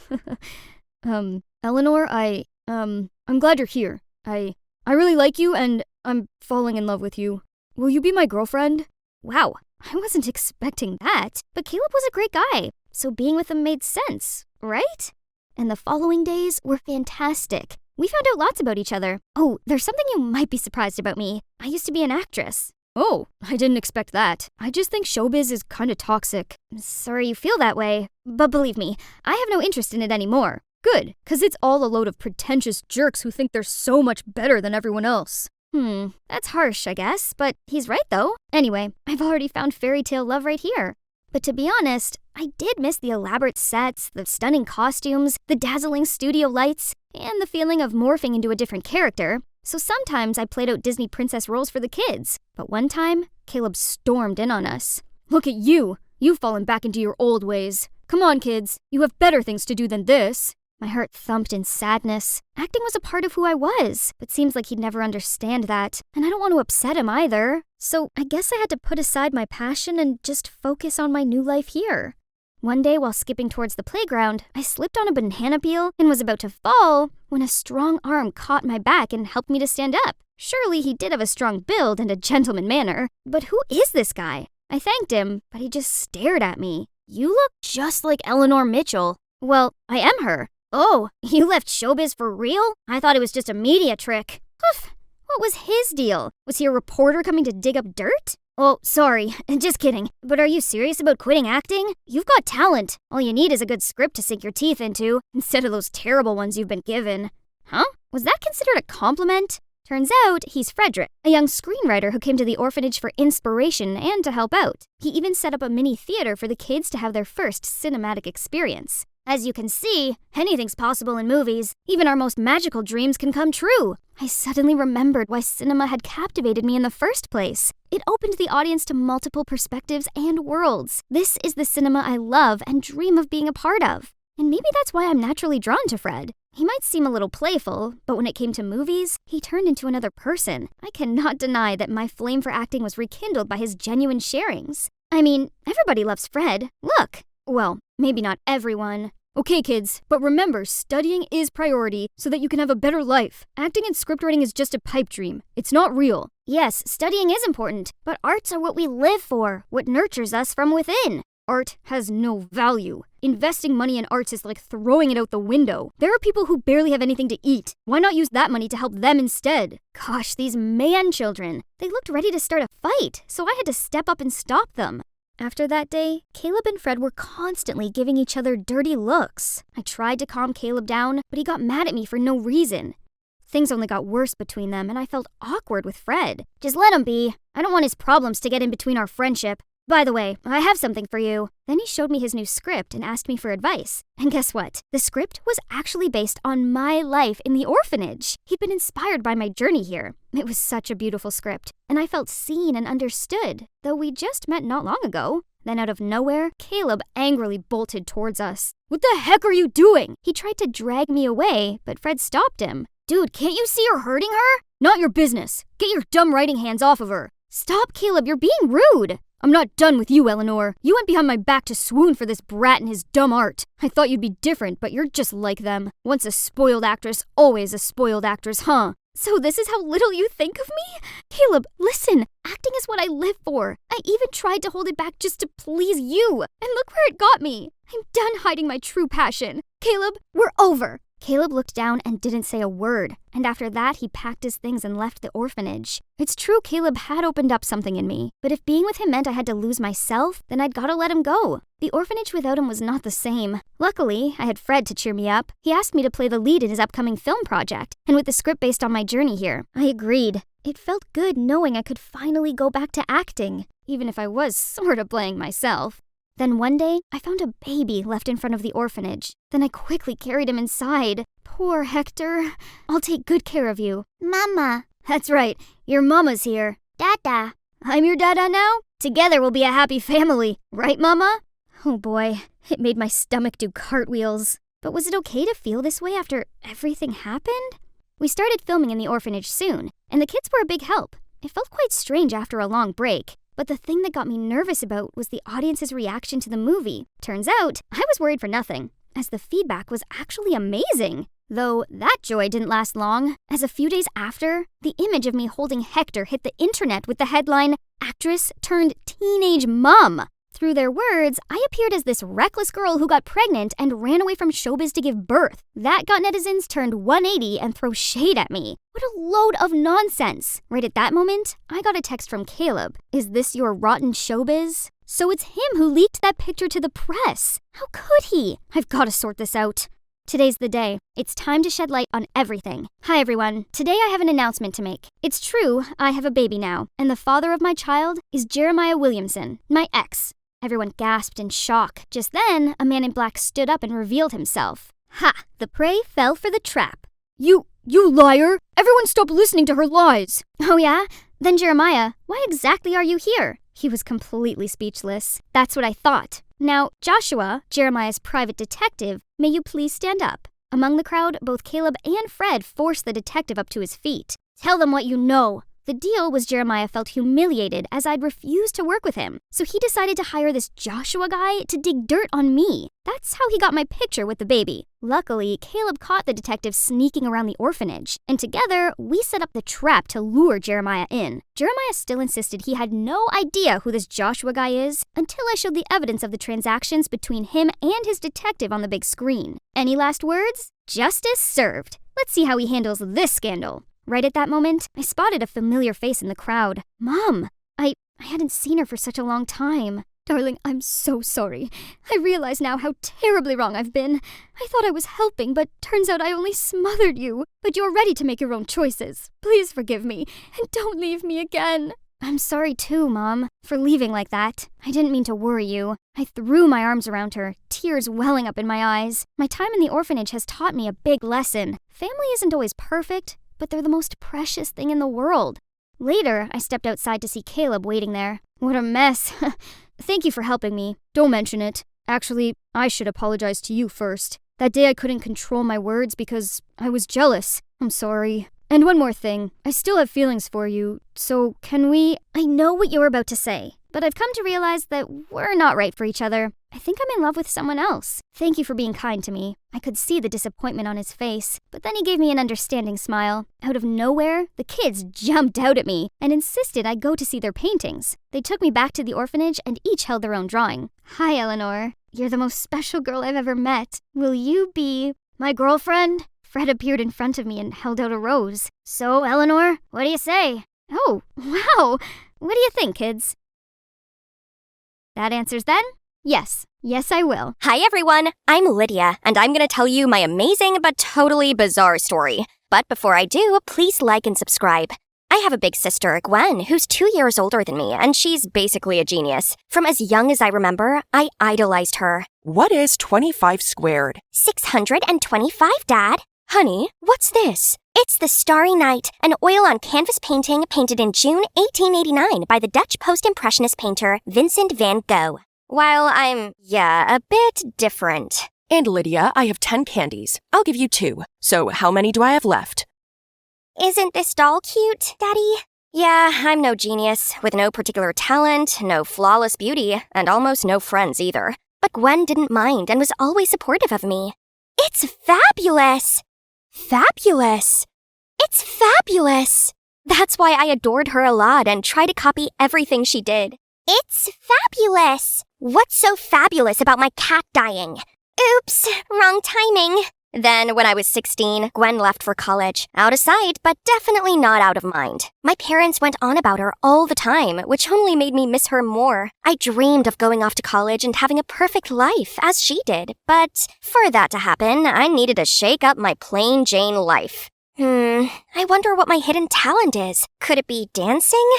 Eleanor, I'm glad you're here. I really like you and I'm falling in love with you. Will you be my girlfriend? Wow, I wasn't expecting that, but Caleb was a great guy, so being with him made sense, right? And the following days were fantastic. We found out lots about each other. Oh, there's something you might be surprised about me. I used to be an actress. Oh, I didn't expect that. I just think showbiz is kinda toxic. Sorry you feel that way, but believe me, I have no interest in it anymore. Good, 'cause it's all a load of pretentious jerks who think they're so much better than everyone else. That's harsh, I guess, but he's right though. Anyway, I've already found fairy tale love right here. But to be honest, I did miss the elaborate sets, the stunning costumes, the dazzling studio lights, and the feeling of morphing into a different character. So sometimes I played out Disney princess roles for the kids. But one time, Caleb stormed in on us. Look at you! You've fallen back into your old ways. Come on, kids. You have better things to do than this. My heart thumped in sadness. Acting was a part of who I was, but seems like he'd never understand that, and I don't want to upset him either. So I guess I had to put aside my passion and just focus on my new life here. One day while skipping towards the playground, I slipped on a banana peel and was about to fall when a strong arm caught my back and helped me to stand up. Surely he did have a strong build and a gentleman manner, but who is this guy? I thanked him, but he just stared at me. You look just like Eleanor Mitchell. Well, I am her. Oh, you left showbiz for real? I thought it was just a media trick. Oof, what was his deal? Was he a reporter coming to dig up dirt? Oh, sorry, just kidding. But are you serious about quitting acting? You've got talent. All you need is a good script to sink your teeth into, instead of those terrible ones you've been given. Huh? Was that considered a compliment? Turns out he's Frederick, a young screenwriter who came to the orphanage for inspiration and to help out. He even set up a mini theater for the kids to have their first cinematic experience. As you can see, anything's possible in movies. Even our most magical dreams can come true. I suddenly remembered why cinema had captivated me in the first place. It opened the audience to multiple perspectives and worlds. This is the cinema I love and dream of being a part of. And maybe that's why I'm naturally drawn to Fred. He might seem a little playful, but when it came to movies, he turned into another person. I cannot deny that my flame for acting was rekindled by his genuine sharings. I mean, everybody loves Fred. Look. Well, maybe not everyone. Okay, kids, but remember, studying is priority so that you can have a better life. Acting and scriptwriting is just a pipe dream. It's not real. Yes, studying is important, but arts are what we live for, what nurtures us from within. Art has no value. Investing money in arts is like throwing it out the window. There are people who barely have anything to eat. Why not use that money to help them instead? Gosh, these man children. They looked ready to start a fight, so I had to step up and stop them. After that day, Caleb and Fred were constantly giving each other dirty looks. I tried to calm Caleb down, but he got mad at me for no reason. Things only got worse between them, and I felt awkward with Fred. Just let him be. I don't want his problems to get in between our friendship. By the way, I have something for you. Then he showed me his new script and asked me for advice. And guess what? The script was actually based on my life in the orphanage. He'd been inspired by my journey here. It was such a beautiful script, and I felt seen and understood, though we just met not long ago. Then out of nowhere, Caleb angrily bolted towards us. What the heck are you doing? He tried to drag me away, but Fred stopped him. Dude, can't you see you're hurting her? Not your business. Get your dumb writing hands off of her. Stop, Caleb, you're being rude. I'm not done with you, Eleanor. You went behind my back to swoon for this brat and his dumb art. I thought you'd be different, but you're just like them. Once a spoiled actress, always a spoiled actress, huh? So this is how little you think of me? Caleb, listen, acting is what I live for. I even tried to hold it back just to please you. And look where it got me. I'm done hiding my true passion. Caleb, we're over. Caleb looked down and didn't say a word, and after that he packed his things and left the orphanage. It's true Caleb had opened up something in me, but if being with him meant I had to lose myself, then I'd gotta let him go. The orphanage without him was not the same. Luckily, I had Fred to cheer me up. He asked me to play the lead in his upcoming film project, and with the script based on my journey here, I agreed. It felt good knowing I could finally go back to acting, even if I was sorta playing myself. Then one day, I found a baby left in front of the orphanage. Then I quickly carried him inside. Poor Hector. I'll take good care of you. Mama. That's right. Your mama's here. Dada. I'm your dada now? Together we'll be a happy family. Right, Mama? Oh boy, it made my stomach do cartwheels. But was it okay to feel this way after everything happened? We started filming in the orphanage soon, and the kids were a big help. It felt quite strange after a long break. But the thing that got me nervous about was the audience's reaction to the movie. Turns out, I was worried for nothing, as the feedback was actually amazing. Though that joy didn't last long, as a few days after, the image of me holding Hector hit the internet with the headline, "Actress turned teenage mom." Through their words, I appeared as this reckless girl who got pregnant and ran away from showbiz to give birth. That got netizens turned 180 and throw shade at me. What a load of nonsense. Right at that moment, I got a text from Caleb. Is this your rotten showbiz? So it's him who leaked that picture to the press. How could he? I've got to sort this out. Today's the day. It's time to shed light on everything. Hi everyone. Today I have an announcement to make. It's true, I have a baby now, and the father of my child is Jeremiah Williamson, my ex. Everyone gasped in shock. Just then, a man in black stood up and revealed himself. Ha! The prey fell for the trap. You liar! Everyone stop listening to her lies! Oh yeah? Then Jeremiah, why exactly are you here? He was completely speechless. That's what I thought. Now, Joshua, Jeremiah's private detective, may you please stand up? Among the crowd, both Caleb and Fred forced the detective up to his feet. Tell them what you know. The deal was Jeremiah felt humiliated as I'd refused to work with him, so he decided to hire this Joshua guy to dig dirt on me. That's how he got my picture with the baby. Luckily, Caleb caught the detective sneaking around the orphanage, and together, we set up the trap to lure Jeremiah in. Jeremiah still insisted he had no idea who this Joshua guy is until I showed the evidence of the transactions between him and his detective on the big screen. Any last words? Justice served. Let's see how he handles this scandal. Right at that moment, I spotted a familiar face in the crowd. Mom! I hadn't seen her for such a long time. Darling, I'm so sorry. I realize now how terribly wrong I've been. I thought I was helping, but turns out I only smothered you. But you're ready to make your own choices. Please forgive me, and don't leave me again. I'm sorry too, Mom, for leaving like that. I didn't mean to worry you. I threw my arms around her, tears welling up in my eyes. My time in the orphanage has taught me a big lesson. Family isn't always perfect, but they're the most precious thing in the world. Later, I stepped outside to see Caleb waiting there. What a mess. Thank you for helping me. Don't mention it. Actually, I should apologize to you first. That day I couldn't control my words because I was jealous. I'm sorry. And one more thing. I still have feelings for you, so can we... I know what you're about to say, but I've come to realize that we're not right for each other. I think I'm in love with someone else. Thank you for being kind to me. I could see the disappointment on his face, but then he gave me an understanding smile. Out of nowhere, the kids jumped out at me and insisted I go to see their paintings. They took me back to the orphanage and each held their own drawing. Hi, Eleanor. You're the most special girl I've ever met. Will you be my girlfriend? Fred appeared in front of me and held out a rose. So, Eleanor, what do you say? Oh, wow. What do you think, kids? That answers then? Yes. Yes, I will. Hi everyone, I'm Lydia, and I'm gonna tell you my amazing but totally bizarre story. But before I do, please like and subscribe. I have a big sister, Gwen, who's 2 years older than me, and she's basically a genius. From as young as I remember, I idolized her. What is 25 squared? 625, Dad. Honey, what's this? It's The Starry Night, an oil-on-canvas painting painted in June 1889 by the Dutch post-impressionist painter Vincent van Gogh. While I'm, a bit different. And Lydia, I have 10 candies. I'll give you 2. So how many do I have left? Isn't this doll cute, Daddy? Yeah, I'm no genius, with no particular talent, no flawless beauty, and almost no friends either. But Gwen didn't mind and was always supportive of me. It's fabulous! Fabulous! It's fabulous! That's why I adored her a lot and tried to copy everything she did. It's fabulous! What's so fabulous about my cat dying? Oops, wrong timing. Then, when I was 16, Gwen left for college. Out of sight, but definitely not out of mind. My parents went on about her all the time, which only made me miss her more. I dreamed of going off to college and having a perfect life, as she did. But for that to happen, I needed to shake up my plain Jane life. I wonder what my hidden talent is. Could it be dancing?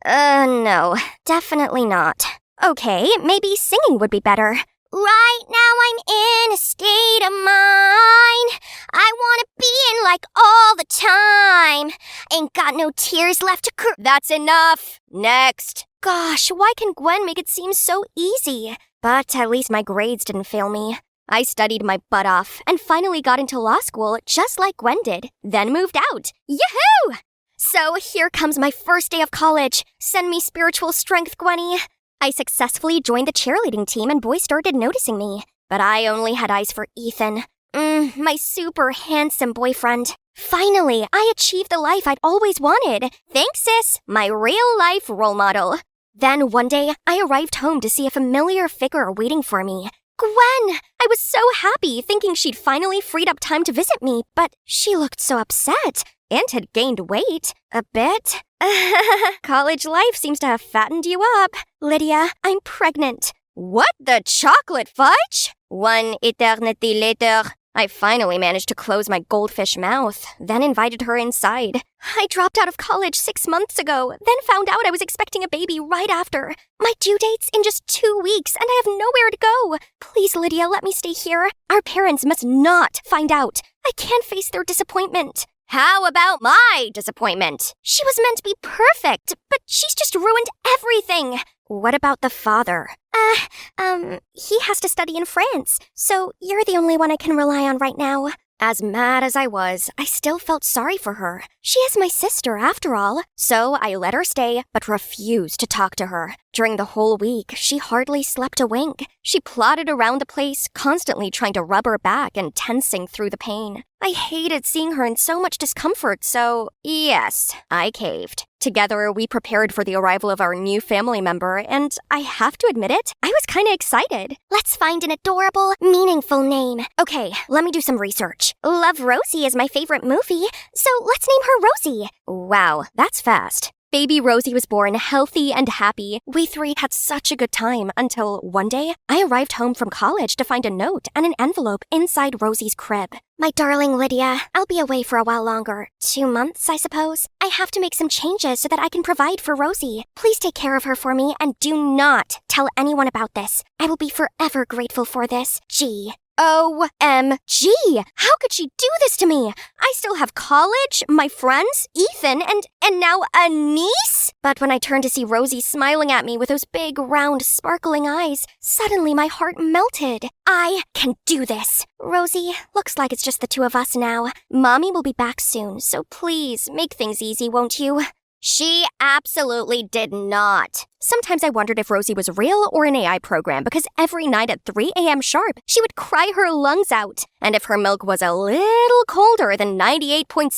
No, definitely not. Okay, maybe singing would be better. Right now I'm in a state of mind I wanna be in like all the time. Ain't got no tears left to cry. That's enough. Next. Gosh, why can Gwen make it seem so easy? But at least my grades didn't fail me. I studied my butt off and finally got into law school just like Gwen did, then moved out. Yahoo! So here comes my first day of college. Send me spiritual strength, Gwenny. I successfully joined the cheerleading team and boys started noticing me. But I only had eyes for Ethan. My super handsome boyfriend. Finally, I achieved the life I'd always wanted. Thanks, sis, my real-life role model. Then one day, I arrived home to see a familiar figure waiting for me. Gwen! I was so happy, thinking she'd finally freed up time to visit me, but she looked so upset and had gained weight. A bit. College life seems to have fattened you up. Lydia, I'm pregnant. What the chocolate fudge? One eternity later, I finally managed to close my goldfish mouth, then invited her inside. I dropped out of college 6 months ago, then found out I was expecting a baby right after. My due date's in just 2 weeks, and I have nowhere to go. Please, Lydia, let me stay here. Our parents must not find out. I can't face their disappointment. How about my disappointment? She was meant to be perfect, but she's just ruined everything. What about the father? He has to study in France, so you're the only one I can rely on right now. As mad as I was, I still felt sorry for her. She is my sister, after all. So I let her stay, but refused to talk to her. During the whole week, she hardly slept a wink. She plodded around the place, constantly trying to rub her back and tensing through the pain. I hated seeing her in so much discomfort, so yes, I caved. Together, we prepared for the arrival of our new family member, and I have to admit it, I was kinda excited. Let's find an adorable, meaningful name. Okay, let me do some research. Love Rosie is my favorite movie, so let's name her Rosie. Wow, that's fast. Baby Rosie was born healthy and happy. We 3 had such a good time until one day, I arrived home from college to find a note and an envelope inside Rosie's crib. My darling Lydia, I'll be away for a while longer. 2 months, I suppose. I have to make some changes so that I can provide for Rosie. Please take care of her for me and do not tell anyone about this. I will be forever grateful for this. G. OMG! How could she do this to me? I still have college, my friends, Ethan, and now a niece? But when I turned to see Rosie smiling at me with those big, round, sparkling eyes, suddenly my heart melted. I can do this. Rosie, looks like it's just the 2 of us now. Mommy will be back soon, so please make things easy, won't you? She absolutely did not. Sometimes I wondered if Rosie was real or an AI program because every night at 3 a.m. sharp, she would cry her lungs out. And if her milk was a little colder than 98.6,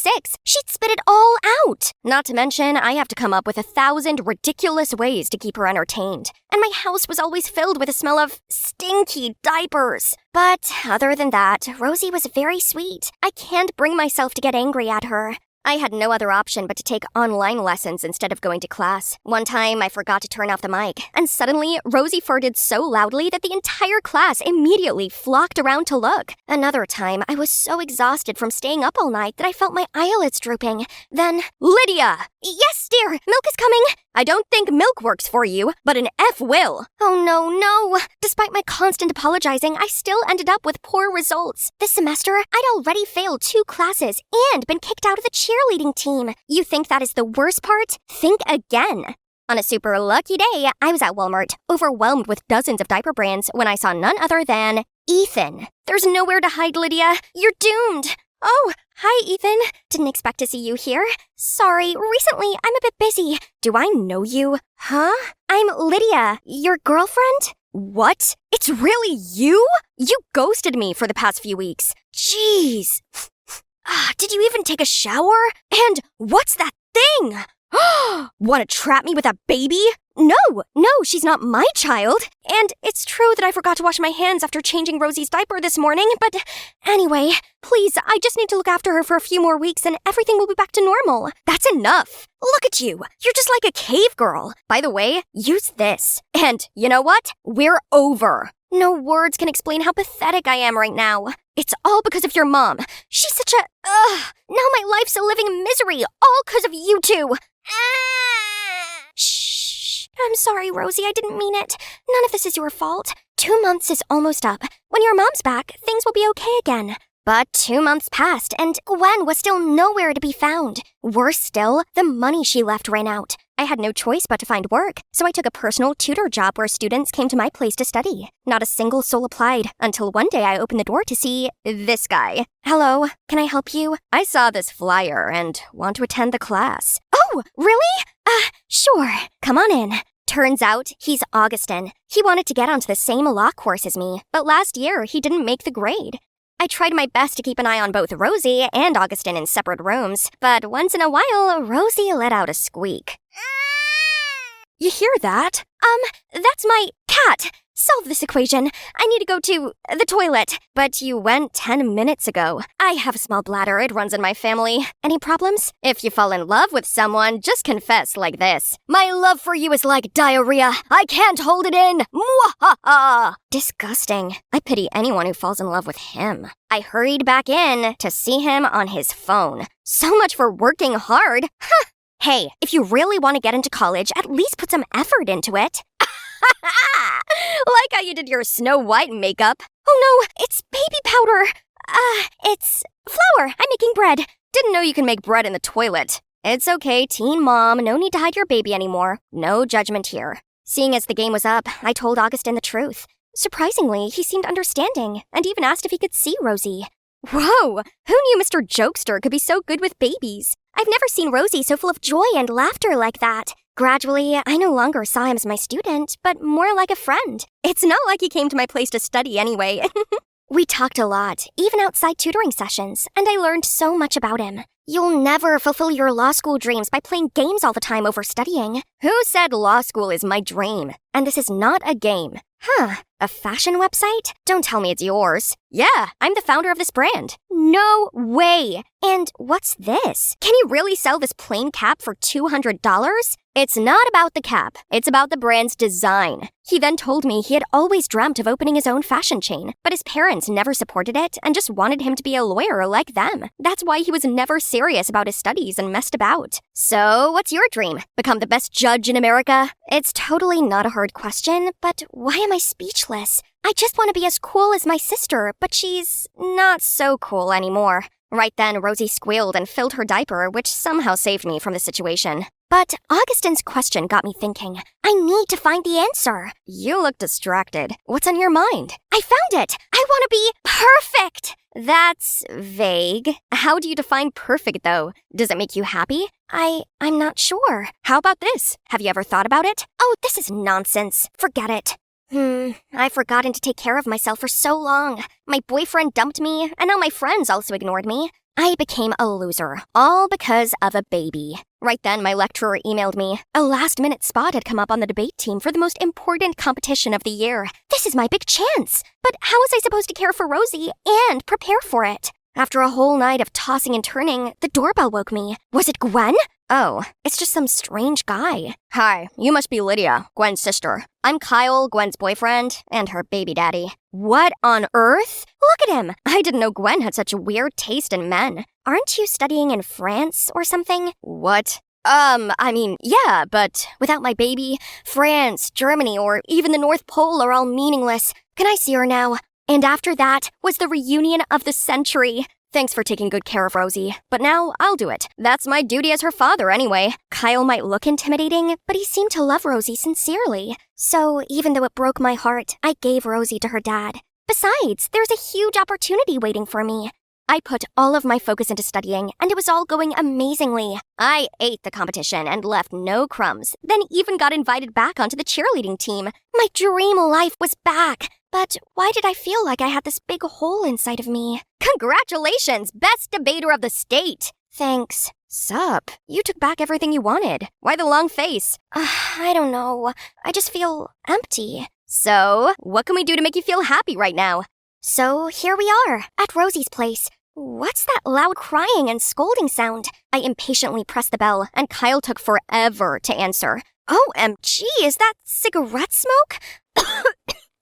she'd spit it all out. Not to mention, I have to come up with 1,000 ridiculous ways to keep her entertained. And my house was always filled with the smell of stinky diapers. But other than that, Rosie was very sweet. I can't bring myself to get angry at her. I had no other option but to take online lessons instead of going to class. One time, I forgot to turn off the mic, and suddenly, Rosie farted so loudly that the entire class immediately flocked around to look. Another time, I was so exhausted from staying up all night that I felt my eyelids drooping. Then, Lydia! Yes, dear, milk is coming! I don't think milk works for you, but an F will. Oh no. Despite my constant apologizing, I still ended up with poor results. This semester, I'd already failed 2 classes and been kicked out of the cheerleading team. You think that is the worst part? Think again. On a super lucky day, I was at Walmart, overwhelmed with dozens of diaper brands when I saw none other than Ethan. There's nowhere to hide, Lydia. You're doomed. Oh, hi, Ethan. Didn't expect to see you here. Sorry, recently I'm a bit busy. Do I know you? Huh? I'm Lydia, your girlfriend? What? It's really you? You ghosted me for the past few weeks. Jeez. Did you even take a shower? And what's that thing? Want to trap me with a baby? No, she's not my child. And it's true that I forgot to wash my hands after changing Rosie's diaper this morning, but anyway, please, I just need to look after her for a few more weeks and everything will be back to normal. That's enough. Look at you. You're just like a cave girl. By the way, use this. And you know what? We're over. No words can explain how pathetic I am right now. It's all because of your mom. She's such a... Now my life's a living misery, all because of you two. Shh. I'm sorry, Rosie, I didn't mean it. None of this is your fault. 2 months is almost up. When your mom's back, things will be okay again. But 2 months passed, and Gwen was still nowhere to be found. Worse still, the money she left ran out. I had no choice but to find work, so I took a personal tutor job where students came to my place to study. Not a single soul applied, until one day I opened the door to see this guy. Hello, can I help you? I saw this flyer and want to attend the class. Oh, really? Sure. Come on in. Turns out, he's Augustin. He wanted to get onto the same law course as me, but last year he didn't make the grade. I tried my best to keep an eye on both Rosie and Augustin in separate rooms, but once in a while, Rosie let out a squeak. You hear that? That's my cat. Solve this equation. I need to go to the toilet. But you went 10 minutes ago. I have a small bladder. It runs in my family. Any problems? If you fall in love with someone, just confess like this. My love for you is like diarrhea. I can't hold it in. Mwahaha! Disgusting. I pity anyone who falls in love with him. I hurried back in to see him on his phone. So much for working hard. Huh. Hey, if you really want to get into college, at least put some effort into it. Like how you did your Snow White makeup. Oh no, it's baby powder. It's flour. I'm making bread. Didn't know you can make bread in the toilet. It's okay, teen mom. No need to hide your baby anymore. No judgment here. Seeing as the game was up, I told Augustin the truth. Surprisingly, he seemed understanding and even asked if he could see Rosie. Whoa! Who knew Mr. Jokester could be so good with babies? I've never seen Rosie so full of joy and laughter like that. Gradually, I no longer saw him as my student, but more like a friend. It's not like he came to my place to study anyway. We talked a lot, even outside tutoring sessions, and I learned so much about him. You'll never fulfill your law school dreams by playing games all the time over studying. Who said law school is my dream? And this is not a game. Huh, a fashion website? Don't tell me it's yours. Yeah, I'm the founder of this brand. No way. And what's this? Can you really sell this plain cap for $200? It's not about the cap. It's about the brand's design. He then told me he had always dreamt of opening his own fashion chain, but his parents never supported it and just wanted him to be a lawyer like them. That's why he was never serious about his studies and messed about. So, what's your dream? Become the best judge in America? It's totally not a hard question, but why am I speechless? I just want to be as cool as my sister, but she's not so cool anymore. Right then, Rosie squealed and filled her diaper, which somehow saved me from the situation. But Augustin's question got me thinking. I need to find the answer. You look distracted. What's on your mind? I found it! I want to be perfect! That's vague. How do you define perfect, though? Does it make you happy? I'm not sure. How about this? Have you ever thought about it? Oh, this is nonsense. Forget it. I've forgotten to take care of myself for so long. My boyfriend dumped me, and now my friends also ignored me. I became a loser, all because of a baby. Right then, my lecturer emailed me. A last-minute spot had come up on the debate team for the most important competition of the year. This is my big chance. But how was I supposed to care for Rosie and prepare for it? After a whole night of tossing and turning, the doorbell woke me. Was it Gwen? Oh, it's just some strange guy. Hi, you must be Lydia, Gwen's sister. I'm Kyle, Gwen's boyfriend, and her baby daddy. What on earth? Look at him! I didn't know Gwen had such weird taste in men. Aren't you studying in France or something? What? Yeah, but without my baby, France, Germany, or even the North Pole are all meaningless. Can I see her now? And after that was the reunion of the century. Thanks for taking good care of Rosie, but now I'll do it. That's my duty as her father anyway. Kyle might look intimidating, but he seemed to love Rosie sincerely. So even though it broke my heart, I gave Rosie to her dad. Besides, there's a huge opportunity waiting for me. I put all of my focus into studying, and it was all going amazingly. I ate the competition and left no crumbs, then even got invited back onto the cheerleading team. My dream life was back. But why did I feel like I had this big hole inside of me? Congratulations, best debater of the state! Thanks. Sup? You took back everything you wanted. Why the long face? I don't know. I just feel empty. So, what can we do to make you feel happy right now? So, here we are, at Rosie's place. What's that loud crying and scolding sound? I impatiently pressed the bell, and Kyle took forever to answer. OMG, is that cigarette smoke?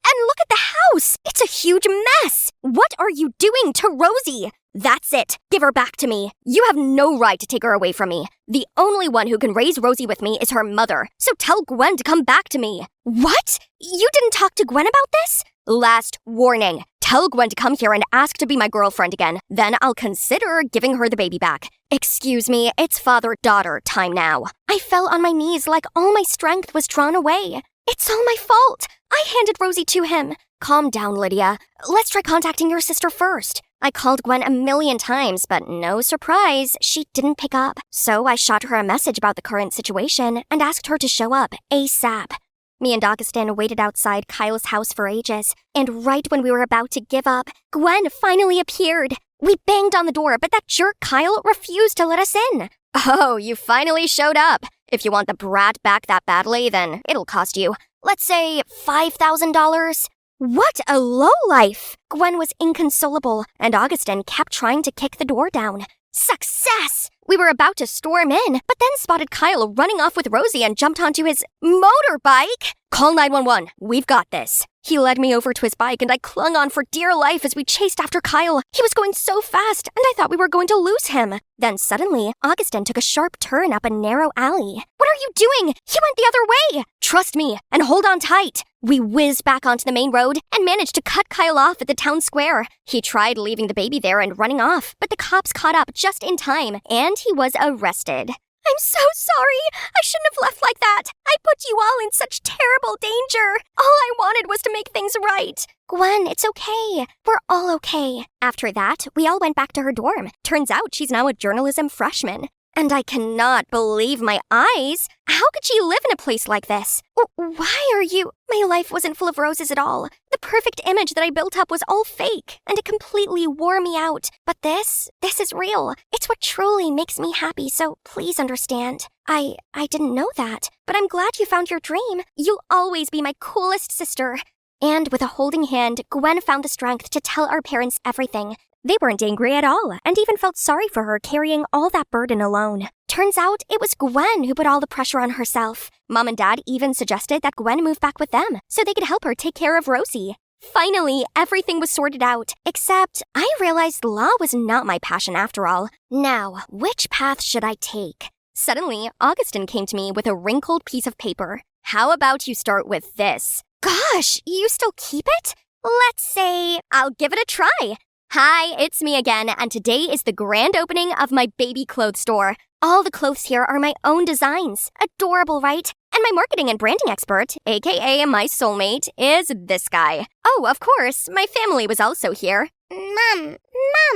And look at the house! It's a huge mess! What are you doing to Rosie? That's it. Give her back to me. You have no right to take her away from me. The only one who can raise Rosie with me is her mother. So tell Gwen to come back to me. What? You didn't talk to Gwen about this? Last warning. Tell Gwen to come here and ask to be my girlfriend again. Then I'll consider giving her the baby back. Excuse me, it's father-daughter time now. I fell on my knees like all my strength was drawn away. It's all my fault. I handed Rosie to him. Calm down, Lydia. Let's try contacting your sister first. I called Gwen a million times, but no surprise, she didn't pick up. So I shot her a message about the current situation and asked her to show up ASAP. Me and Augustin waited outside Kyle's house for ages, and right when we were about to give up, Gwen finally appeared. We banged on the door, but that jerk Kyle refused to let us in. Oh, you finally showed up. If you want the brat back that badly, then it'll cost you, let's say, $5,000. What a lowlife! Gwen was inconsolable, and Augustin kept trying to kick the door down. Success! We were about to storm in, but then spotted Kyle running off with Rosie and jumped onto his motorbike. Call 911. We've got this. He led me over to his bike, and I clung on for dear life as we chased after Kyle. He was going so fast, and I thought we were going to lose him. Then suddenly, Augustin took a sharp turn up a narrow alley. What are you doing? He went the other way. Trust me, and hold on tight. We whizzed back onto the main road and managed to cut Kyle off at the town square. He tried leaving the baby there and running off, but the cops caught up just in time, and he was arrested. I'm so sorry. I shouldn't have left like that. I put you all in such terrible danger. All I wanted was to make things right. Gwen, it's okay. We're all okay. After that, we all went back to her dorm. Turns out she's now a journalism freshman. And I cannot believe my eyes. How could she live in a place like this? Why are you... My life wasn't full of roses at all. The perfect image that I built up was all fake, and it completely wore me out. But this is real. It's what truly makes me happy, so please understand. I didn't know that, but I'm glad you found your dream. You'll always be my coolest sister. And with a holding hand, Gwen found the strength to tell our parents everything. They weren't angry at all, and even felt sorry for her carrying all that burden alone. Turns out it was Gwen who put all the pressure on herself. Mom and Dad even suggested that Gwen move back with them, so they could help her take care of Rosie. Finally, everything was sorted out, except I realized law was not my passion after all. Now, which path should I take? Suddenly, Augustin came to me with a wrinkled piece of paper. How about you start with this? Gosh, you still keep it? Let's say I'll give it a try. Hi, it's me again, and today is the grand opening of my baby clothes store. All the clothes here are my own designs. Adorable, right? And my marketing and branding expert, aka my soulmate, is this guy. Oh, of course, my family was also here. Mom.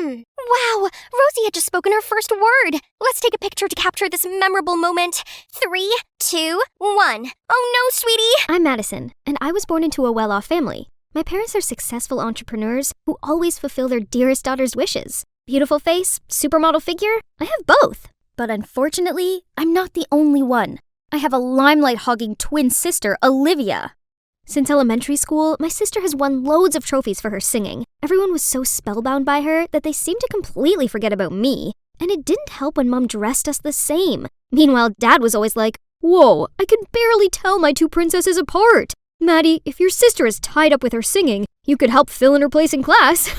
Wow, Rosie had just spoken her first word. Let's take a picture to capture this memorable moment. 3, 2, 1. Oh no, sweetie. I'm Madison, and I was born into a well-off family. My parents are successful entrepreneurs who always fulfill their dearest daughter's wishes. Beautiful face, supermodel figure, I have both. But unfortunately, I'm not the only one. I have a limelight-hogging twin sister, Olivia. Since elementary school, my sister has won loads of trophies for her singing. Everyone was so spellbound by her that they seemed to completely forget about me. And it didn't help when Mom dressed us the same. Meanwhile, Dad was always like, "Whoa, I can barely tell my two princesses apart. Maddie, if your sister is tied up with her singing, you could help fill in her place in class."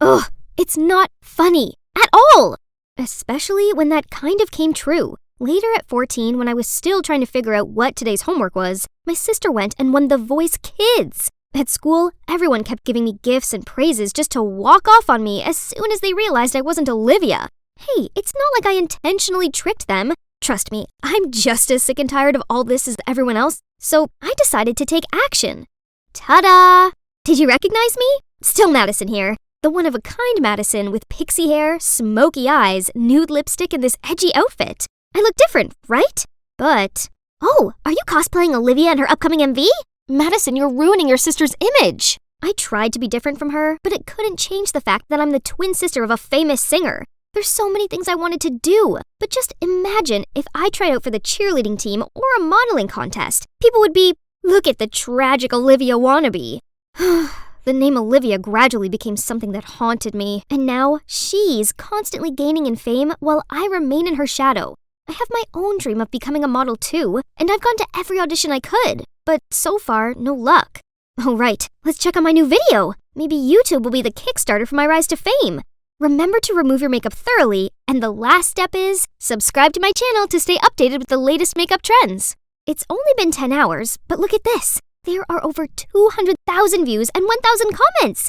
Ugh, it's not funny at all. Especially when that kind of came true. Later at 14, when I was still trying to figure out what today's homework was, my sister went and won The Voice Kids. At school, everyone kept giving me gifts and praises just to walk off on me as soon as they realized I wasn't Olivia. Hey, it's not like I intentionally tricked them. Trust me, I'm just as sick and tired of all this as everyone else, so I decided to take action. Ta-da! Did you recognize me? Still Madison here. The one-of-a-kind Madison with pixie hair, smoky eyes, nude lipstick, and this edgy outfit. I look different, right? But... Oh, are you cosplaying Olivia in her upcoming MV? Madison, you're ruining your sister's image. I tried to be different from her, but it couldn't change the fact that I'm the twin sister of a famous singer. There's so many things I wanted to do, but just imagine if I tried out for the cheerleading team or a modeling contest. People would be, "Look at the tragic Olivia wannabe." The name Olivia gradually became something that haunted me, and now she's constantly gaining in fame while I remain in her shadow. I have my own dream of becoming a model too, and I've gone to every audition I could, but so far, no luck. Oh right, let's check on my new video. Maybe YouTube will be the Kickstarter for my rise to fame. Remember to remove your makeup thoroughly, and the last step is subscribe to my channel to stay updated with the latest makeup trends. It's only been 10 hours, but look at this. There are over 200,000 views and 1,000 comments.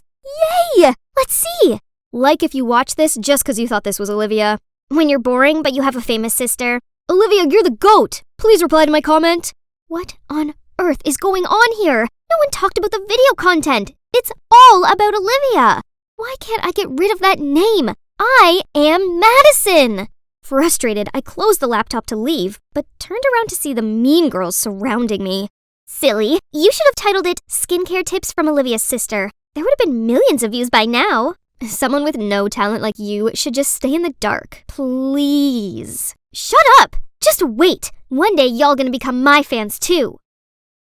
Yay! Let's see. Like if you watch this just because you thought this was Olivia. When you're boring but you have a famous sister. Olivia, you're the GOAT. Please reply to my comment. What on earth is going on here? No one talked about the video content. It's all about Olivia. Why can't I get rid of that name? I am Madison. Frustrated, I closed the laptop to leave, but turned around to see the mean girls surrounding me. Silly, you should have titled it Skincare Tips from Olivia's Sister. There would have been millions of views by now. Someone with no talent like you should just stay in the dark. Please. Shut up! Just wait. One day y'all gonna become my fans too.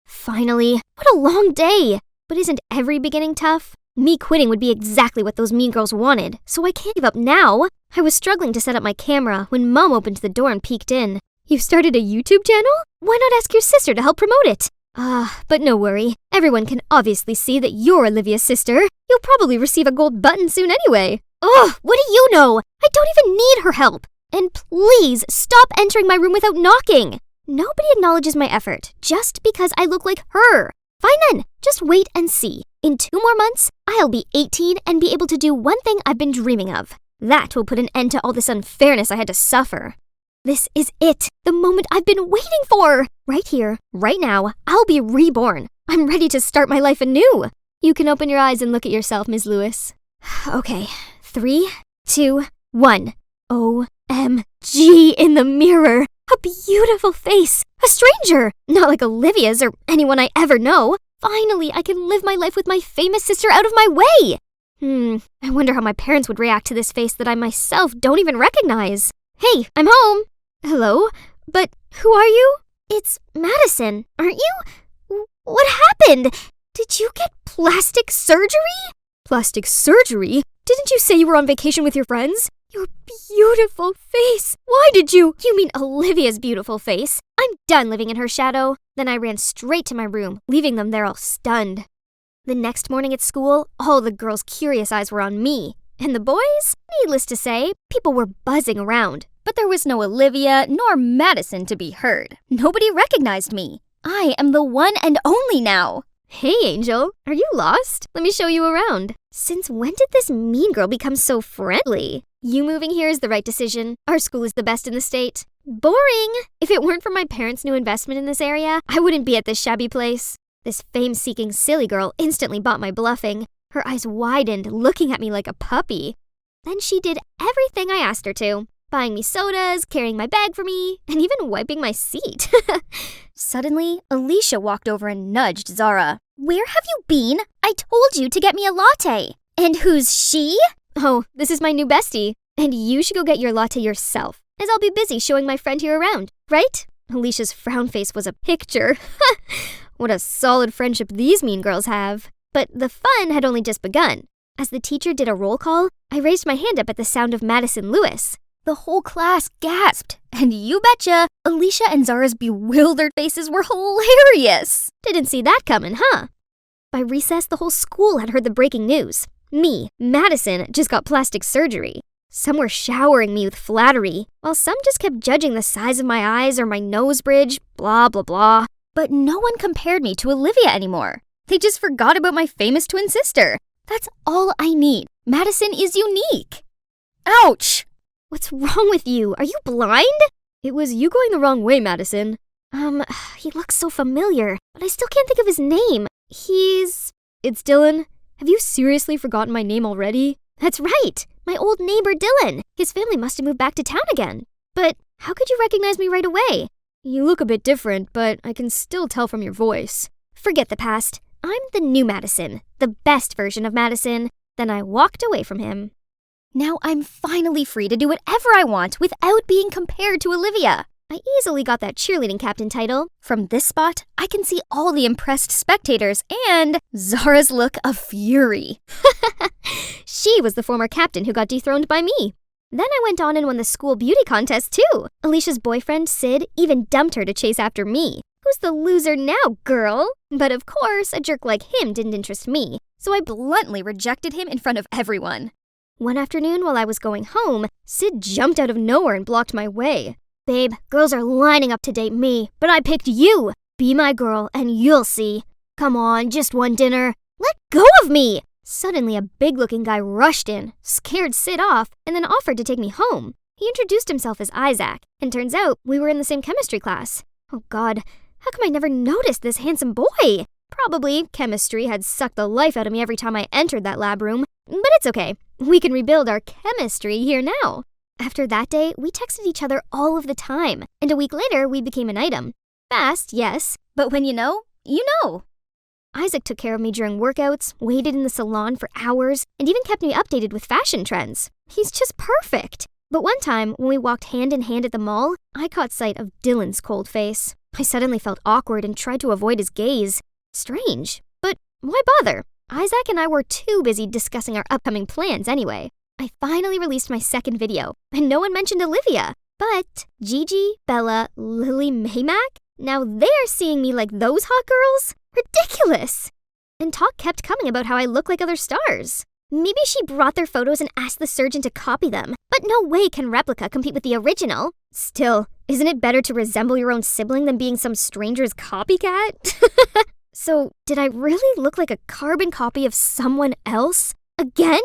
Finally, what a long day. But isn't every beginning tough? Me quitting would be exactly what those mean girls wanted, so I can't give up now. I was struggling to set up my camera when Mom opened the door and peeked in. You've started a YouTube channel? Why not ask your sister to help promote it? But no worry. Everyone can obviously see that you're Olivia's sister. You'll probably receive a gold button soon anyway. Ugh, what do you know? I don't even need her help. And please stop entering my room without knocking. Nobody acknowledges my effort just because I look like her. Fine then, just wait and see. In 2 more months, I'll be 18 and be able to do one thing I've been dreaming of. That will put an end to all this unfairness I had to suffer. This is it, the moment I've been waiting for. Right here, right now, I'll be reborn. I'm ready to start my life anew. You can open your eyes and look at yourself, Ms. Lewis. Okay, 3, 2, 1. OMG in the mirror. A beautiful face. A stranger. Not like Olivia's or anyone I ever know. Finally, I can live my life with my famous sister out of my way. I wonder how my parents would react to this face that I myself don't even recognize. Hey, I'm home. Hello? But who are you? It's Madison, aren't you? What happened? Did you get plastic surgery? Plastic surgery? Didn't you say you were on vacation with your friends? Your beautiful face. Why did you? You mean Olivia's beautiful face. I'm done living in her shadow. Then I ran straight to my room, leaving them there all stunned. The next morning at school, all the girls' curious eyes were on me. And the boys? Needless to say, people were buzzing around. But there was no Olivia nor Madison to be heard. Nobody recognized me. I am the one and only now. Hey, Angel. Are you lost? Let me show you around. Since when did this mean girl become so friendly? You moving here is the right decision. Our school is the best in the state. Boring! If it weren't for my parents' new investment in this area, I wouldn't be at this shabby place. This fame-seeking silly girl instantly bought my bluffing. Her eyes widened, looking at me like a puppy. Then she did everything I asked her to. Buying me sodas, carrying my bag for me, and even wiping my seat. Suddenly, Alicia walked over and nudged Zara. Where have you been? I told you to get me a latte. And who's she? Oh, this is my new bestie. And you should go get your latte yourself, as I'll be busy showing my friend here around, right? Alicia's frown face was a picture. What a solid friendship these mean girls have. But the fun had only just begun. As the teacher did a roll call, I raised my hand up at the sound of Madison Lewis. The whole class gasped, and you betcha, Alicia and Zara's bewildered faces were hilarious. Didn't see that coming, huh? By recess, the whole school had heard the breaking news. Me, Madison, just got plastic surgery. Some were showering me with flattery, while some just kept judging the size of my eyes or my nose bridge, blah, blah, blah. But no one compared me to Olivia anymore. They just forgot about my famous twin sister. That's all I need. Madison is unique. Ouch! What's wrong with you? Are you blind? It was you going the wrong way, Madison. He looks so familiar, but I still can't think of his name. It's Dylan. Have you seriously forgotten my name already? That's right! My old neighbor Dylan. His family must have moved back to town again. But how could you recognize me right away? You look a bit different, but I can still tell from your voice. Forget the past. I'm the new Madison, the best version of Madison. Then I walked away from him. Now I'm finally free to do whatever I want without being compared to Olivia. I easily got that cheerleading captain title. From this spot, I can see all the impressed spectators and Zara's look of fury. She was the former captain who got dethroned by me. Then I went on and won the school beauty contest too. Alicia's boyfriend, Sid, even dumped her to chase after me. Who's the loser now, girl? But of course, a jerk like him didn't interest me, so I bluntly rejected him in front of everyone. One afternoon while I was going home, Sid jumped out of nowhere and blocked my way. Babe, girls are lining up to date me, but I picked you. Be my girl and you'll see. Come on, just one dinner. Let go of me! Suddenly, a big-looking guy rushed in, scared Sid off, and then offered to take me home. He introduced himself as Isaac, and turns out we were in the same chemistry class. Oh God, how come I never noticed this handsome boy? Probably chemistry had sucked the life out of me every time I entered that lab room, but it's okay. We can rebuild our chemistry here now. After that day, we texted each other all of the time, and a week later, we became an item. Fast, yes, but when you know, you know. Isaac took care of me during workouts, waited in the salon for hours, and even kept me updated with fashion trends. He's just perfect. But one time, when we walked hand in hand at the mall, I caught sight of Dylan's cold face. I suddenly felt awkward and tried to avoid his gaze. Strange, but why bother? Isaac and I were too busy discussing our upcoming plans anyway. I finally released my second video, and no one mentioned Olivia. But Gigi, Bella, Lily, Maymac? Now they're seeing me like those hot girls? Ridiculous! And talk kept coming about how I look like other stars. Maybe she brought their photos and asked the surgeon to copy them, but no way can replica compete with the original. Still, isn't it better to resemble your own sibling than being some stranger's copycat? So, did I really look like a carbon copy of someone else? Again?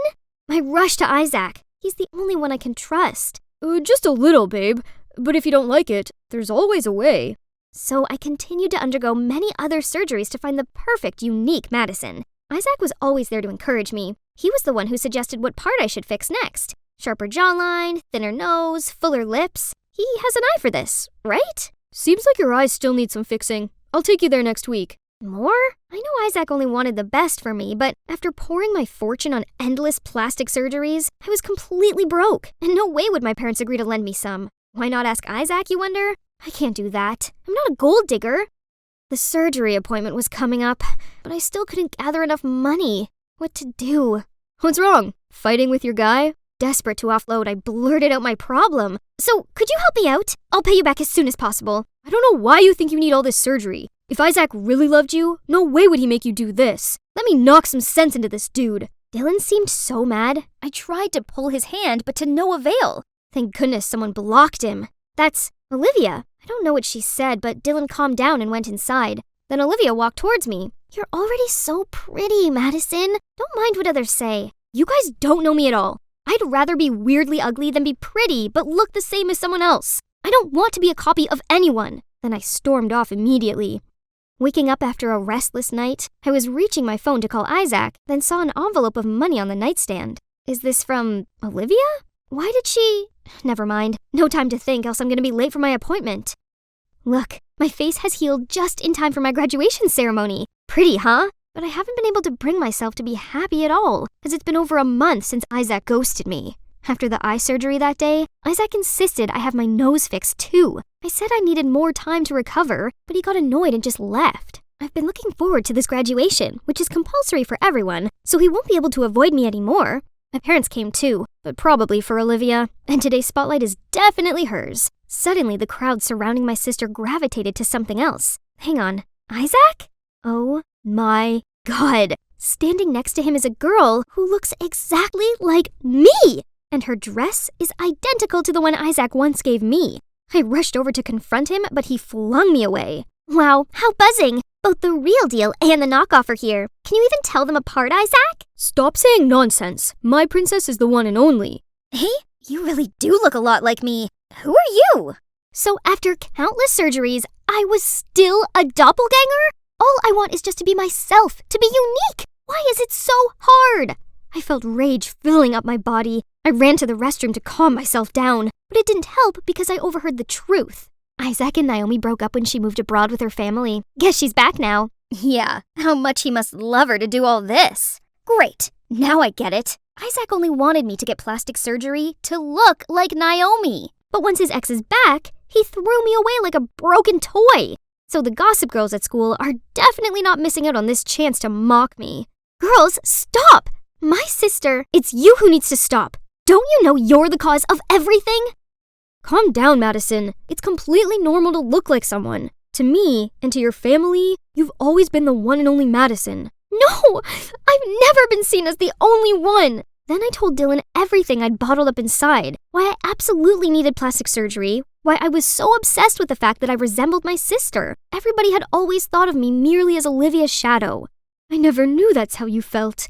I rushed to Isaac. He's the only one I can trust. Just a little, babe. But if you don't like it, there's always a way. So I continued to undergo many other surgeries to find the perfect, unique Madison. Isaac was always there to encourage me. He was the one who suggested what part I should fix next. Sharper jawline, thinner nose, fuller lips. He has an eye for this, right? Seems like your eyes still need some fixing. I'll take you there next week. More? I know Isaac only wanted the best for me, but after pouring my fortune on endless plastic surgeries, I was completely broke, and no way would my parents agree to lend me some. Why not ask Isaac, you wonder? I can't do that. I'm not a gold digger. The surgery appointment was coming up, but I still couldn't gather enough money. What to do? What's wrong? Fighting with your guy? Desperate to offload, I blurted out my problem. So, could you help me out? I'll pay you back as soon as possible. I don't know why you think you need all this surgery. If Isaac really loved you, no way would he make you do this. Let me knock some sense into this dude. Dylan seemed so mad. I tried to pull his hand, but to no avail. Thank goodness someone blocked him. That's Olivia. I don't know what she said, but Dylan calmed down and went inside. Then Olivia walked towards me. You're already so pretty, Madison. Don't mind what others say. You guys don't know me at all. I'd rather be weirdly ugly than be pretty, but look the same as someone else. I don't want to be a copy of anyone. Then I stormed off immediately. Waking up after a restless night, I was reaching my phone to call Isaac, then saw an envelope of money on the nightstand. Is this from Olivia? Why did she... Never mind. No time to think, else I'm gonna be late for my appointment. Look, my face has healed just in time for my graduation ceremony. Pretty, huh? But I haven't been able to bring myself to be happy at all, as it's been over a month since Isaac ghosted me. After the eye surgery that day, Isaac insisted I have my nose fixed too. I said I needed more time to recover, but he got annoyed and just left. I've been looking forward to this graduation, which is compulsory for everyone, so he won't be able to avoid me anymore. My parents came too, but probably for Olivia, and today's spotlight is definitely hers. Suddenly, the crowd surrounding my sister gravitated to something else. Hang on, Isaac? Oh my god. Standing next to him is a girl who looks exactly like me! And her dress is identical to the one Isaac once gave me. I rushed over to confront him, but he flung me away. Wow, how buzzing! Both the real deal and the knockoff are here. Can you even tell them apart, Isaac? Stop saying nonsense. My princess is the one and only. Hey, you really do look a lot like me. Who are you? So after countless surgeries, I was still a doppelganger? All I want is just to be myself, to be unique. Why is it so hard? I felt rage filling up my body. I ran to the restroom to calm myself down, but it didn't help because I overheard the truth. Isaac and Naomi broke up when she moved abroad with her family. Guess she's back now. Yeah, how much he must love her to do all this. Great, now I get it. Isaac only wanted me to get plastic surgery to look like Naomi. But once his ex is back, he threw me away like a broken toy. So the gossip girls at school are definitely not missing out on this chance to mock me. Girls, stop! My sister, it's you who needs to stop. Don't you know you're the cause of everything? Calm down, Madison. It's completely normal to look like someone. To me, and to your family, you've always been the one and only Madison. No! I've never been seen as the only one! Then I told Dylan everything I'd bottled up inside, why I absolutely needed plastic surgery, why I was so obsessed with the fact that I resembled my sister. Everybody had always thought of me merely as Olivia's shadow. I never knew that's how you felt.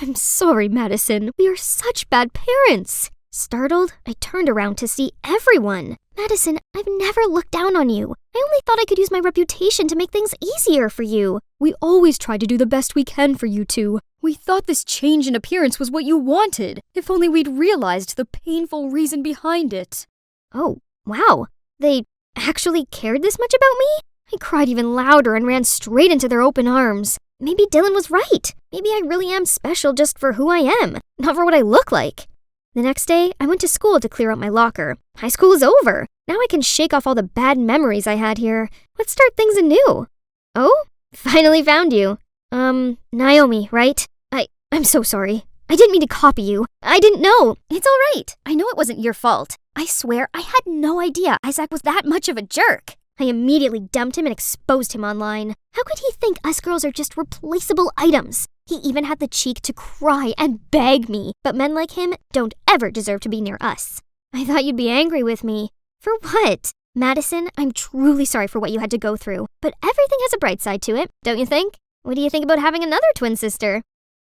I'm sorry, Madison. We are such bad parents. Startled, I turned around to see everyone. Madison, I've never looked down on you. I only thought I could use my reputation to make things easier for you. We always try to do the best we can for you two. We thought this change in appearance was what you wanted. If only we'd realized the painful reason behind it. Oh, wow. They actually cared this much about me? I cried even louder and ran straight into their open arms. Maybe Dylan was right. Maybe I really am special just for who I am, not for what I look like. The next day, I went to school to clear out my locker. High school is over. Now I can shake off all the bad memories I had here. Let's start things anew. Oh, finally found you. Naomi, right? I'm so sorry. I didn't mean to copy you. I didn't know. It's all right. I know it wasn't your fault. I swear I had no idea Isaac was that much of a jerk. I immediately dumped him and exposed him online. How could he think us girls are just replaceable items? He even had the cheek to cry and beg me. But men like him don't ever deserve to be near us. I thought you'd be angry with me. For what? Madison, I'm truly sorry for what you had to go through. But everything has a bright side to it, don't you think? What do you think about having another twin sister?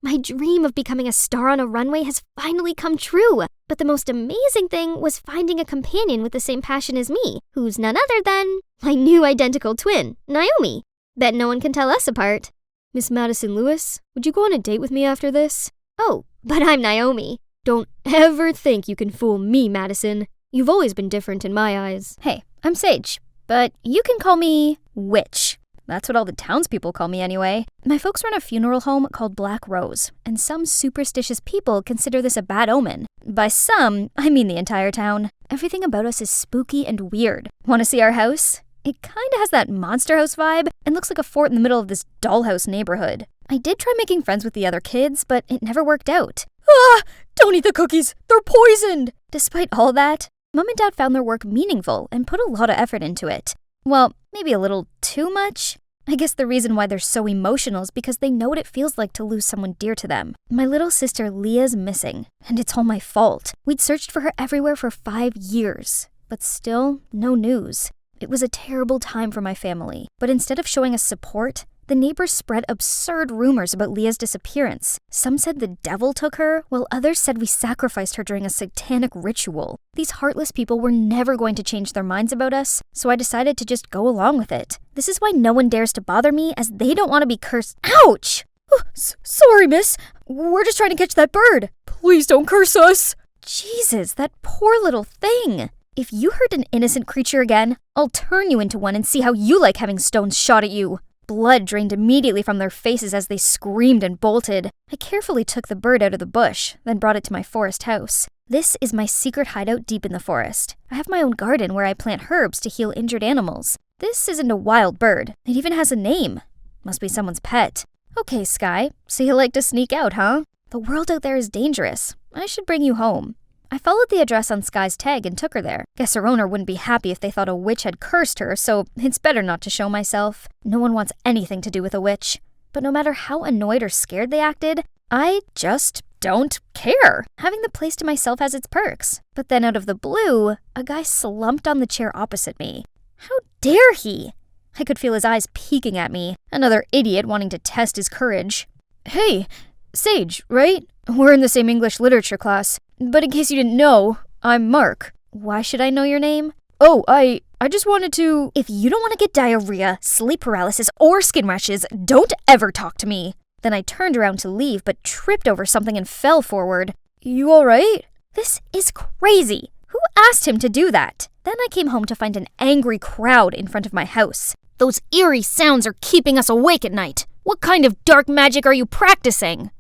My dream of becoming a star on a runway has finally come true. But the most amazing thing was finding a companion with the same passion as me, who's none other than my new identical twin, Naomi. Bet no one can tell us apart. Miss Madison Lewis, would you go on a date with me after this? Oh, but I'm Naomi. Don't ever think you can fool me, Madison. You've always been different in my eyes. Hey, I'm Sage, but you can call me Witch. That's what all the townspeople call me anyway. My folks run a funeral home called Black Rose, and some superstitious people consider this a bad omen. By some, I mean the entire town. Everything about us is spooky and weird. Want to see our house? It kinda has that monster house vibe and looks like a fort in the middle of this dollhouse neighborhood. I did try making friends with the other kids, but it never worked out. Ah! Don't eat the cookies! They're poisoned! Despite all that, Mom and Dad found their work meaningful and put a lot of effort into it. Well, maybe a little too much? I guess the reason why they're so emotional is because they know what it feels like to lose someone dear to them. My little sister Leah's missing, and it's all my fault. We'd searched for her everywhere for 5 years, but still, no news. It was a terrible time for my family, but instead of showing us support, the neighbors spread absurd rumors about Leah's disappearance. Some said the devil took her, while others said we sacrificed her during a satanic ritual. These heartless people were never going to change their minds about us, so I decided to just go along with it. This is why no one dares to bother me, as they don't want to be cursed. Ouch! Oh, sorry, miss. We're just trying to catch that bird. Please don't curse us. Jesus, that poor little thing. If you hurt an innocent creature again, I'll turn you into one and see how you like having stones shot at you. Blood drained immediately from their faces as they screamed and bolted. I carefully took the bird out of the bush, then brought it to my forest house. This is my secret hideout deep in the forest. I have my own garden where I plant herbs to heal injured animals. This isn't a wild bird. It even has a name. Must be someone's pet. Okay, Sky, so you like to sneak out, huh? The world out there is dangerous. I should bring you home. I followed the address on Sky's tag and took her there. Guess her owner wouldn't be happy if they thought a witch had cursed her, so it's better not to show myself. No one wants anything to do with a witch. But no matter how annoyed or scared they acted, I just don't care. Having the place to myself has its perks. But then out of the blue, a guy slumped on the chair opposite me. How dare he? I could feel his eyes peeking at me. Another idiot wanting to test his courage. Hey, Sage, right? We're in the same English literature class. But in case you didn't know, I'm Mark. Why should I know your name? Oh, I just wanted to... If you don't want to get diarrhea, sleep paralysis, or skin rashes, don't ever talk to me. Then I turned around to leave, but tripped over something and fell forward. You alright? This is crazy. Who asked him to do that? Then I came home to find an angry crowd in front of my house. Those eerie sounds are keeping us awake at night. What kind of dark magic are you practicing?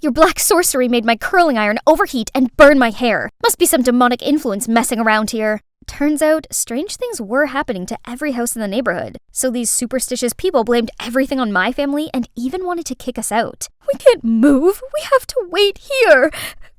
Your black sorcery made my curling iron overheat and burn my hair. Must be some demonic influence messing around here. Turns out, strange things were happening to every house in the neighborhood. So these superstitious people blamed everything on my family and even wanted to kick us out. We can't move. We have to wait here.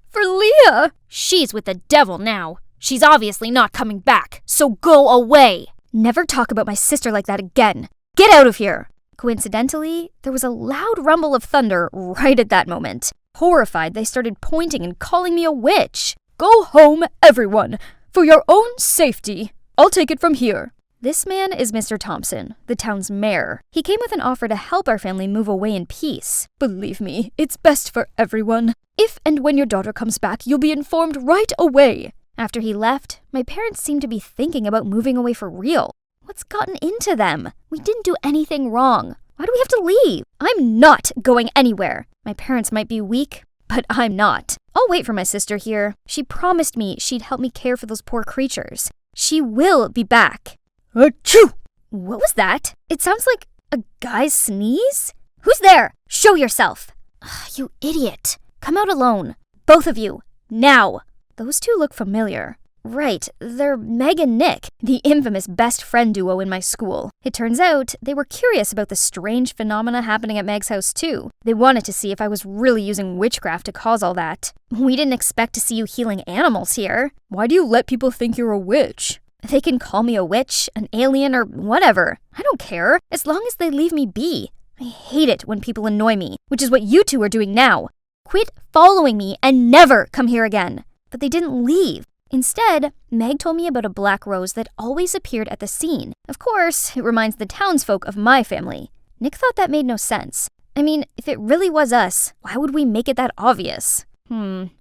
For Leah. She's with the devil now. She's obviously not coming back, so go away. Never talk about my sister like that again. Get out of here. Coincidentally, there was a loud rumble of thunder right at that moment. Horrified, they started pointing and calling me a witch. Go home, everyone, for your own safety. I'll take it from here. This man is Mr. Thompson, the town's mayor. He came with an offer to help our family move away in peace. Believe me, it's best for everyone. If and when your daughter comes back, you'll be informed right away. After he left, my parents seemed to be thinking about moving away for real. What's gotten into them? We didn't do anything wrong. Why do we have to leave? I'm not going anywhere. My parents might be weak, but I'm not. I'll wait for my sister here. She promised me she'd help me care for those poor creatures. She will be back. Achoo! What was that? It sounds like a guy's sneeze? Who's there? Show yourself. You idiot. Come out alone. Both of you. Now. Those two look familiar. Right, they're Meg and Nick, the infamous best friend duo in my school. It turns out they were curious about the strange phenomena happening at Meg's house too. They wanted to see if I was really using witchcraft to cause all that. We didn't expect to see you healing animals here. Why do you let people think you're a witch? They can call me a witch, an alien, or whatever. I don't care, as long as they leave me be. I hate it when people annoy me, which is what you two are doing now. Quit following me and never come here again. But they didn't leave. Instead, Meg told me about a black rose that always appeared at the scene. Of course, it reminds the townsfolk of my family. Nick thought that made no sense. I mean, if it really was us, why would we make it that obvious?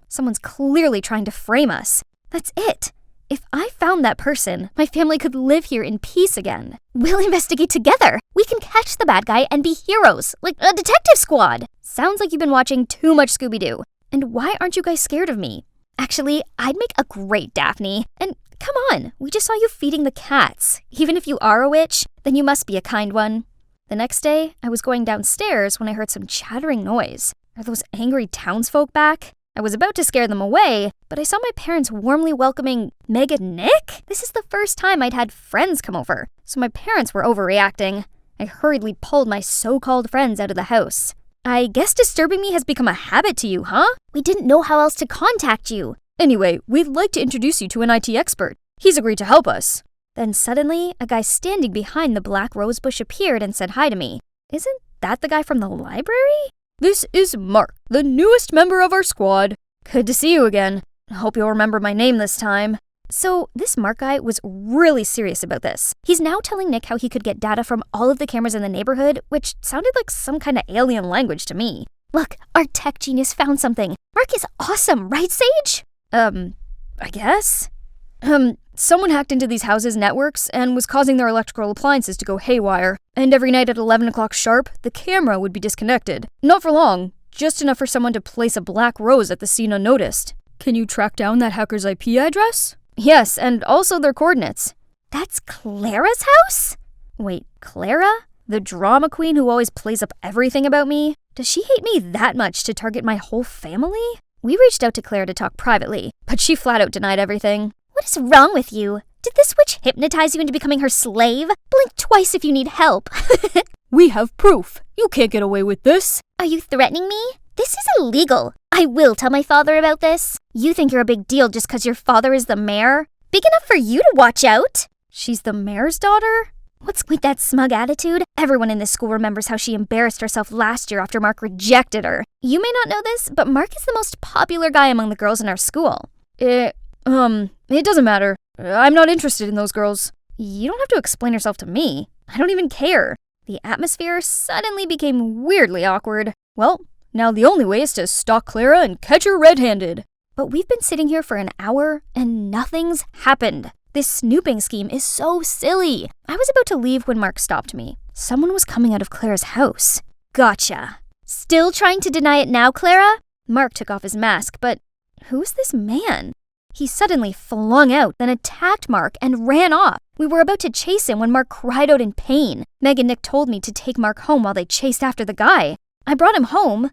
Someone's clearly trying to frame us. That's it. If I found that person, my family could live here in peace again. We'll investigate together. We can catch the bad guy and be heroes, like a detective squad. Sounds like you've been watching too much Scooby-Doo. And why aren't you guys scared of me? Actually, I'd make a great Daphne. And come on, we just saw you feeding the cats. Even if you are a witch, then you must be a kind one. The next day, I was going downstairs when I heard some chattering noise. Are those angry townsfolk back? I was about to scare them away, but I saw my parents warmly welcoming Meg and Nick. This is the first time I'd had friends come over, so my parents were overreacting. I hurriedly pulled my so-called friends out of the house. I guess disturbing me has become a habit to you, huh? We didn't know how else to contact you. Anyway, we'd like to introduce you to an IT expert. He's agreed to help us. Then suddenly, a guy standing behind the black rose bush appeared and said hi to me. Isn't that the guy from the library? This is Mark, the newest member of our squad. Good to see you again. I hope you'll remember my name this time. So, this Mark guy was really serious about this. He's now telling Nick how he could get data from all of the cameras in the neighborhood, which sounded like some kind of alien language to me. Look, our tech genius found something. Mark is awesome, right, Sage? I guess? Someone hacked into these houses' networks and was causing their electrical appliances to go haywire. And every night at 11 o'clock sharp, the camera would be disconnected. Not for long, just enough for someone to place a black rose at the scene unnoticed. Can you track down that hacker's IP address? Yes, and also their coordinates. That's Clara's house? Wait, Clara? The drama queen who always plays up everything about me? Does she hate me that much to target my whole family? We reached out to Clara to talk privately, but she flat out denied everything. What is wrong with you? Did this witch hypnotize you into becoming her slave? Blink twice if you need help. We have proof. You can't get away with this. Are you threatening me? This is illegal. I will tell my father about this. You think you're a big deal just because your father is the mayor? Big enough for you to watch out? She's the mayor's daughter? What's with that smug attitude? Everyone in this school remembers how she embarrassed herself last year after Mark rejected her. You may not know this, but Mark is the most popular guy among the girls in our school. It doesn't matter. I'm not interested in those girls. You don't have to explain yourself to me. I don't even care. The atmosphere suddenly became weirdly awkward. Well, now the only way is to stalk Clara and catch her red-handed. But we've been sitting here for an hour and nothing's happened. This snooping scheme is so silly. I was about to leave when Mark stopped me. Someone was coming out of Clara's house. Gotcha. Still trying to deny it now, Clara? Mark took off his mask, but who's this man? He suddenly flung out, then attacked Mark and ran off. We were about to chase him when Mark cried out in pain. Meg and Nick told me to take Mark home while they chased after the guy. I brought him home.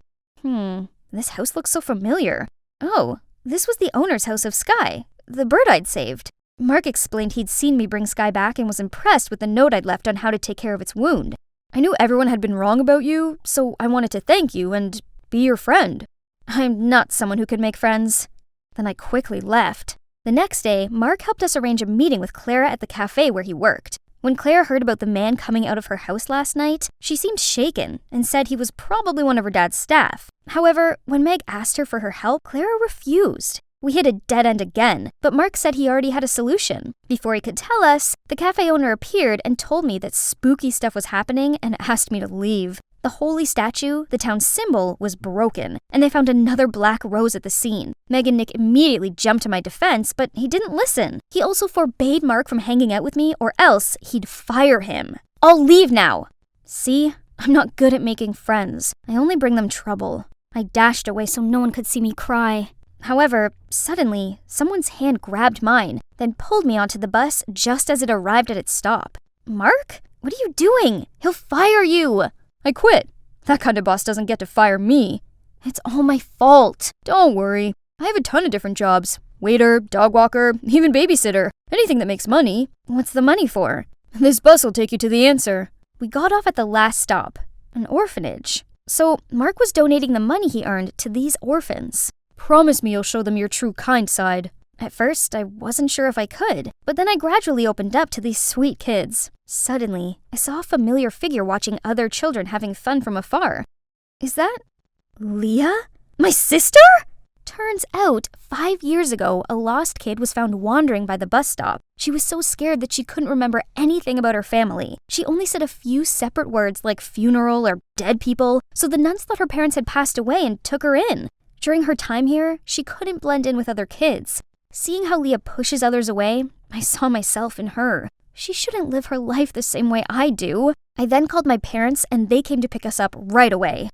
This house looks so familiar. Oh, this was the owner's house of Sky, the bird I'd saved. Mark explained he'd seen me bring Sky back and was impressed with the note I'd left on how to take care of its wound. I knew everyone had been wrong about you, so I wanted to thank you and be your friend. I'm not someone who could make friends. Then I quickly left. The next day, Mark helped us arrange a meeting with Clara at the cafe where he worked. When Clara heard about the man coming out of her house last night, she seemed shaken and said he was probably one of her dad's staff. However, when Meg asked her for her help, Clara refused. We hit a dead end again, but Mark said he already had a solution. Before he could tell us, the cafe owner appeared and told me that spooky stuff was happening and asked me to leave. The holy statue, the town's symbol, was broken, and they found another black rose at the scene. Meg and Nick immediately jumped to my defense, but he didn't listen. He also forbade Mark from hanging out with me, or else he'd fire him. I'll leave now. See? I'm not good at making friends. I only bring them trouble. I dashed away so no one could see me cry. However, suddenly, someone's hand grabbed mine, then pulled me onto the bus just as it arrived at its stop. Mark? What are you doing? He'll fire you! I quit. That kind of boss doesn't get to fire me. It's all my fault. Don't worry. I have a ton of different jobs. Waiter, dog walker, even babysitter. Anything that makes money. What's the money for? This bus will take you to the answer. We got off at the last stop, an orphanage. So Mark was donating the money he earned to these orphans. Promise me you'll show them your true kind side. At first, I wasn't sure if I could, but then I gradually opened up to these sweet kids. Suddenly, I saw a familiar figure watching other children having fun from afar. Is that Leah? My sister? Turns out, 5 years ago, a lost kid was found wandering by the bus stop. She was so scared that she couldn't remember anything about her family. She only said a few separate words like funeral or dead people, so the nuns thought her parents had passed away and took her in. During her time here, she couldn't blend in with other kids. Seeing how Leah pushes others away, I saw myself in her. She shouldn't live her life the same way I do. I then called my parents and they came to pick us up right away.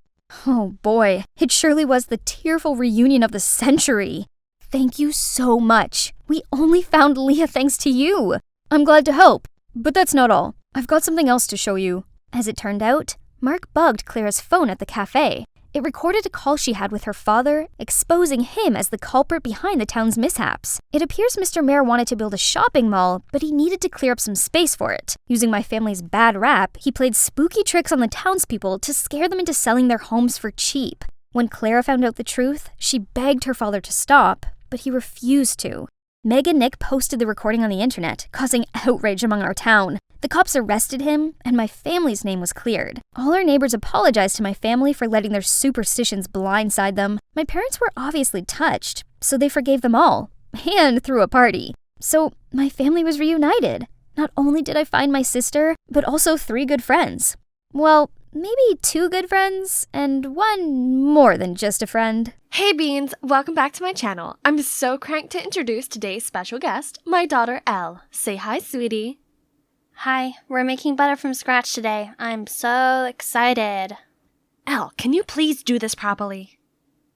Oh boy, it surely was the tearful reunion of the century. Thank you so much. We only found Leah thanks to you. I'm glad to help, but that's not all. I've got something else to show you. As it turned out, Mark bugged Clara's phone at the cafe. It recorded a call she had with her father, exposing him as the culprit behind the town's mishaps. It appears Mr. Mayor wanted to build a shopping mall, but he needed to clear up some space for it. Using my family's bad rap, he played spooky tricks on the townspeople to scare them into selling their homes for cheap. When Clara found out the truth, she begged her father to stop, but he refused to. Meg and Nick posted the recording on the internet, causing outrage among our town. The cops arrested him, and my family's name was cleared. All our neighbors apologized to my family for letting their superstitions blindside them. My parents were obviously touched, so they forgave them all, and threw a party. So my family was reunited. Not only did I find my sister, but also 3 good friends. Well, maybe 2 good friends, and 1 more than just a friend. Hey Beans, welcome back to my channel. I'm so cranked to introduce today's special guest, my daughter Elle. Say hi, sweetie. Hi, we're making butter from scratch today. I'm so excited. Elle, can you please do this properly?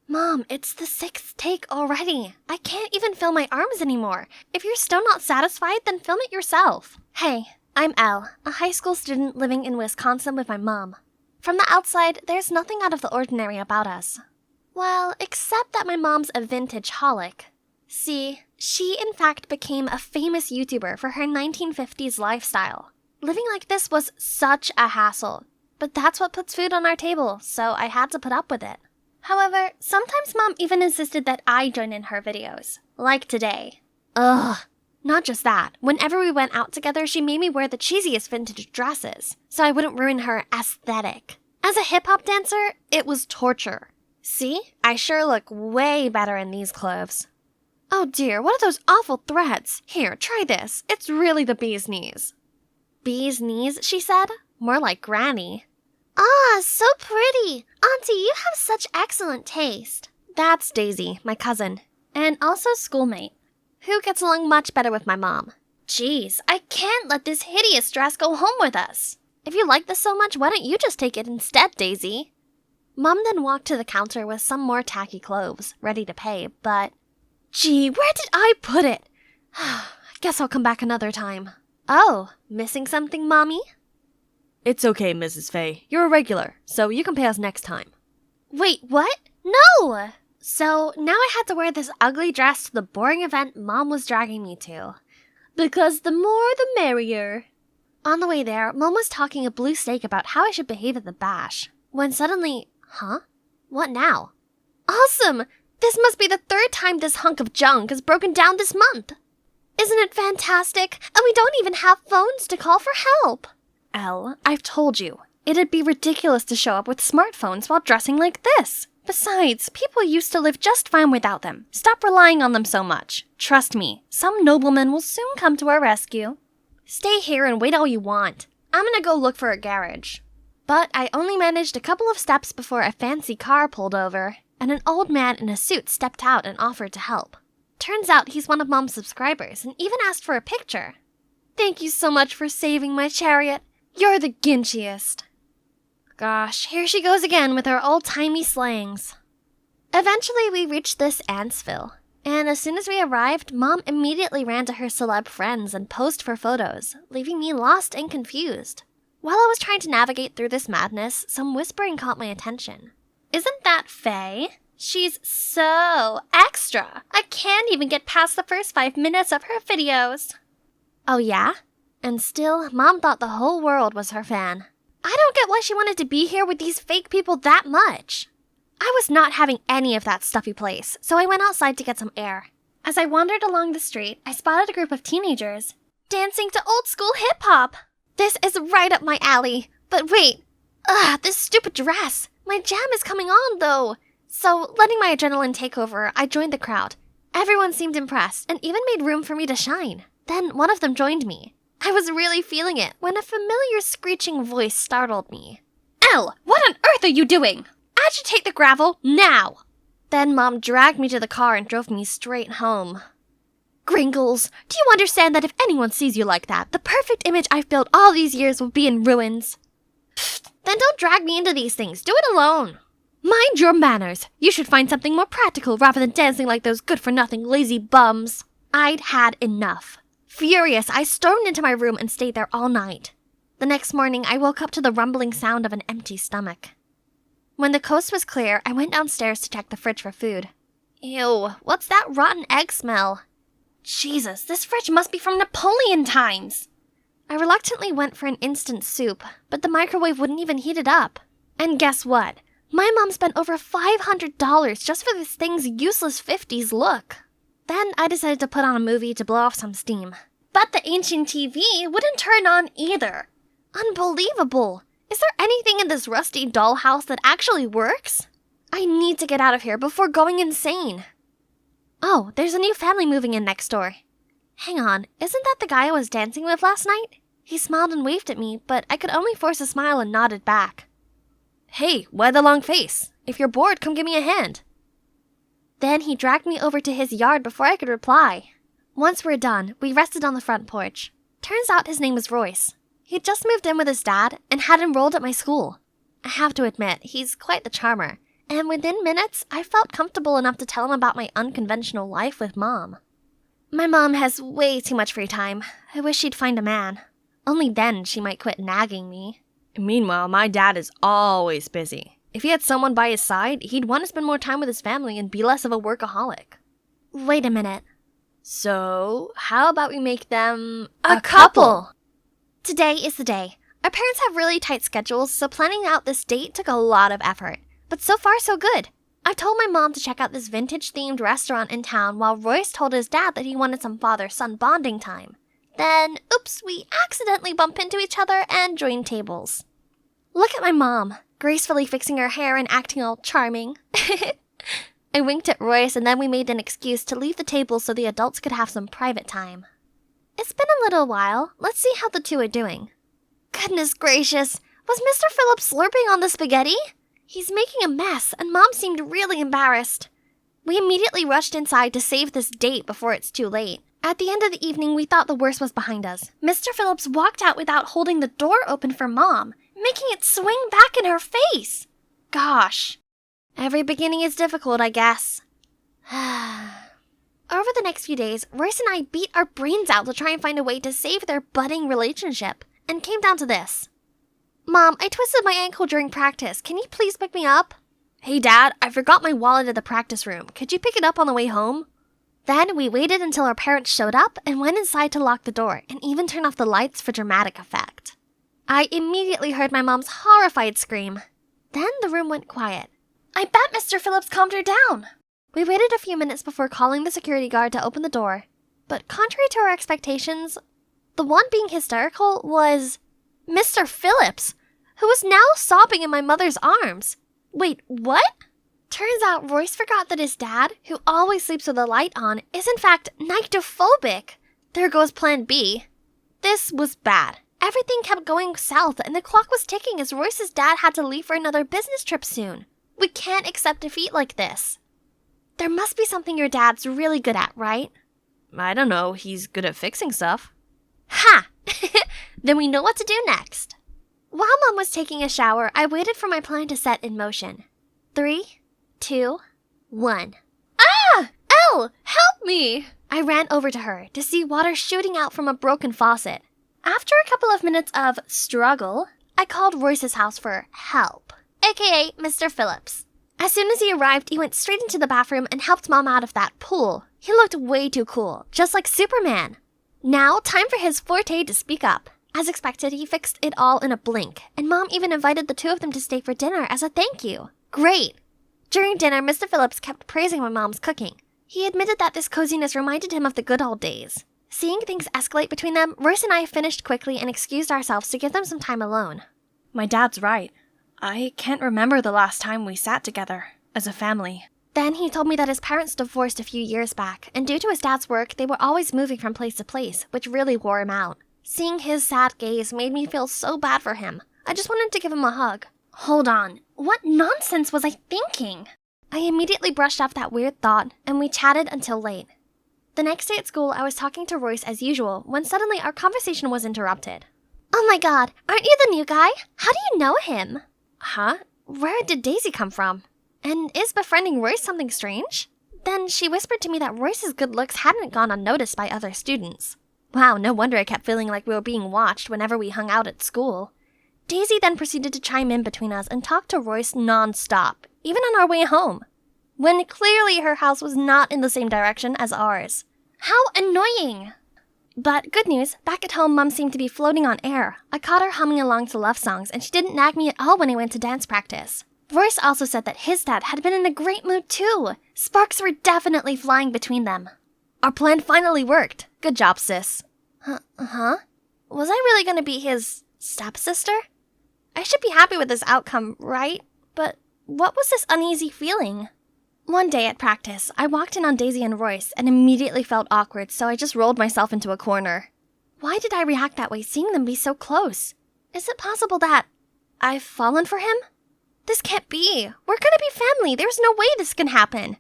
Mom, it's the 6th take already. I can't even feel my arms anymore. If you're still not satisfied, then film it yourself. Hey, I'm Elle, a high school student living in Wisconsin with my mom. From the outside, there's nothing out of the ordinary about us. Well, except that my mom's a vintage holic. See, she in fact became a famous YouTuber for her 1950s lifestyle. Living like this was such a hassle. but that's what puts food on our table, so I had to put up with it. However, sometimes Mom even insisted that I join in her videos, like today. Ugh. Not just that, whenever we went out together, she made me wear the cheesiest vintage dresses, so I wouldn't ruin her aesthetic. As a hip-hop dancer, it was torture. See? I sure look way better in these clothes. Oh dear, what are those awful threads? Here, try this. It's really the bee's knees. Bee's knees, she said? More like Granny. Ah, so pretty. Auntie, you have such excellent taste. That's Daisy, my cousin, and also schoolmate, who gets along much better with my mom. Jeez, I can't let this hideous dress go home with us. If you like this so much, why don't you just take it instead, Daisy? Mom then walked to the counter with some more tacky clothes, ready to pay, but... Gee, where did I put it? Guess I'll come back another time. Oh, missing something, Mommy? It's okay, Mrs. Fay. You're a regular, so you can pay us next time. Wait, what? No! So now I had to wear this ugly dress to the boring event Mom was dragging me to. Because the more the merrier. On the way there, Mom was talking a blue steak about how I should behave at the bash. When suddenly, huh? What now? Awesome! This must be the third time this hunk of junk has broken down this month. Isn't it fantastic? And we don't even have phones to call for help. Elle, I've told you. It'd be ridiculous to show up with smartphones while dressing like this. Besides, people used to live just fine without them. Stop relying on them so much. Trust me, some nobleman will soon come to our rescue. Stay here and wait all you want. I'm gonna go look for a garage. But I only managed a couple of steps before a fancy car pulled over, and an old man in a suit stepped out and offered to help. Turns out he's one of Mom's subscribers and even asked for a picture. Thank you so much for saving my chariot. You're the ginchiest. Gosh, here she goes again with her old-timey slangs. Eventually, we reached this Antsville, and as soon as we arrived, Mom immediately ran to her celeb friends and posed for photos, leaving me lost and confused. While I was trying to navigate through this madness, some whispering caught my attention. Isn't that Faye? She's so extra. I can't even get past the first 5 minutes of her videos. Oh yeah? And still, Mom thought the whole world was her fan. I don't get why she wanted to be here with these fake people that much. I was not having any of that stuffy place, so I went outside to get some air. As I wandered along the street, I spotted a group of teenagers dancing to old-school hip-hop. This is right up my alley. But wait. This stupid dress. My jam is coming on, though. So, letting my adrenaline take over, I joined the crowd. Everyone seemed impressed and even made room for me to shine. Then one of them joined me. I was really feeling it when a familiar screeching voice startled me. Elle, what on earth are you doing? Agitate the gravel, now! Then Mom dragged me to the car and drove me straight home. Gringles, do you understand that if anyone sees you like that, the perfect image I've built all these years will be in ruins? Pfft, then don't drag me into these things. Do it alone. Mind your manners. You should find something more practical rather than dancing like those good-for-nothing lazy bums. I'd had enough. Furious, I stormed into my room and stayed there all night. The next morning, I woke up to the rumbling sound of an empty stomach. When the coast was clear, I went downstairs to check the fridge for food. Ew, what's that rotten egg smell? Jesus, this fridge must be from Napoleon times! I reluctantly went for an instant soup, but the microwave wouldn't even heat it up. And guess what? My mom spent over $500 just for this thing's useless 50s look. Then I decided to put on a movie to blow off some steam. But the ancient TV wouldn't turn on either. Unbelievable! Is there anything in this rusty dollhouse that actually works? I need to get out of here before going insane. Oh, there's a new family moving in next door. Hang on, isn't that the guy I was dancing with last night? He smiled and waved at me, but I could only force a smile and nodded back. Hey, why the long face? If you're bored, come give me a hand. Then he dragged me over to his yard before I could reply. Once we're done, we rested on the front porch. Turns out his name was Royce. He'd just moved in with his dad and had enrolled at my school. I have to admit, he's quite the charmer. And within minutes, I felt comfortable enough to tell him about my unconventional life with Mom. My mom has way too much free time. I wish she'd find a man. Only then she might quit nagging me. Meanwhile, my dad is always busy. If he had someone by his side, he'd want to spend more time with his family and be less of a workaholic. Wait a minute. So, how about we make them a couple? Today is the day. Our parents have really tight schedules, so planning out this date took a lot of effort. But so far, so good. I told my mom to check out this vintage-themed restaurant in town while Royce told his dad that he wanted some father-son bonding time. Then, oops, we accidentally bump into each other and join tables. Look at my mom, gracefully fixing her hair and acting all charming. I winked at Royce and then we made an excuse to leave the table so the adults could have some private time. It's been a little while. Let's see how the two are doing. Goodness gracious, was Mr. Phillips slurping on the spaghetti? He's making a mess, and Mom seemed really embarrassed. We immediately rushed inside to save this date before it's too late. At the end of the evening, we thought the worst was behind us. Mr. Phillips walked out without holding the door open for Mom, making it swing back in her face. Gosh. Every beginning is difficult, I guess. Over the next few days, Royce and I beat our brains out to try and find a way to save their budding relationship, and came down to this. Mom, I twisted my ankle during practice. Can you please pick me up? Hey, Dad, I forgot my wallet at the practice room. Could you pick it up on the way home? Then we waited until our parents showed up and went inside to lock the door and even turn off the lights for dramatic effect. I immediately heard my mom's horrified scream. Then the room went quiet. I bet Mr. Phillips calmed her down. We waited a few minutes before calling the security guard to open the door. But contrary to our expectations, the one being hysterical was Mr. Phillips, who was now sobbing in my mother's arms. Wait, what? Turns out Royce forgot that his dad, who always sleeps with the light on, is in fact nyctophobic. There goes plan B. This was bad. Everything kept going south and the clock was ticking as Royce's dad had to leave for another business trip soon. We can't accept defeat like this. There must be something your dad's really good at, right? I don't know, he's good at fixing stuff. Ha! Then we know what to do next. While Mom was taking a shower, I waited for my plan to set in motion. 3, 2, 1. Ah! Elle! Help me! I ran over to her to see water shooting out from a broken faucet. After a couple of minutes of struggle, I called Royce's house for help, aka Mr. Phillips. As soon as he arrived, he went straight into the bathroom and helped Mom out of that pool. He looked way too cool, just like Superman. Now, time for his forte to speak up. As expected, he fixed it all in a blink, and Mom even invited the two of them to stay for dinner as a thank you. Great! During dinner, Mr. Phillips kept praising my mom's cooking. He admitted that this coziness reminded him of the good old days. Seeing things escalate between them, Royce and I finished quickly and excused ourselves to give them some time alone. My dad's right. I can't remember the last time we sat together, as a family. Then he told me that his parents divorced a few years back, and due to his dad's work, they were always moving from place to place, which really wore him out. Seeing his sad gaze made me feel so bad for him. I just wanted to give him a hug. Hold on, what nonsense was I thinking? I immediately brushed off that weird thought, and we chatted until late. The next day at school, I was talking to Royce as usual, when suddenly our conversation was interrupted. Oh my god, aren't you the new guy? How do you know him? Huh? Where did Daisy come from? And is befriending Royce something strange? Then she whispered to me that Royce's good looks hadn't gone unnoticed by other students. Wow, no wonder I kept feeling like we were being watched whenever we hung out at school. Daisy then proceeded to chime in between us and talk to Royce non-stop, even on our way home, when clearly her house was not in the same direction as ours. How annoying! But good news, back at home, Mom seemed to be floating on air. I caught her humming along to love songs, and she didn't nag me at all when I went to dance practice. Royce also said that his dad had been in a great mood too. Sparks were definitely flying between them. Our plan finally worked. Good job, sis. Huh? Was I really gonna be his stepsister? I should be happy with this outcome, right? But what was this uneasy feeling? One day at practice, I walked in on Daisy and Royce and immediately felt awkward, so I just rolled myself into a corner. Why did I react that way seeing them be so close? Is it possible that I've fallen for him? This can't be. We're gonna be family. There's no way this can happen.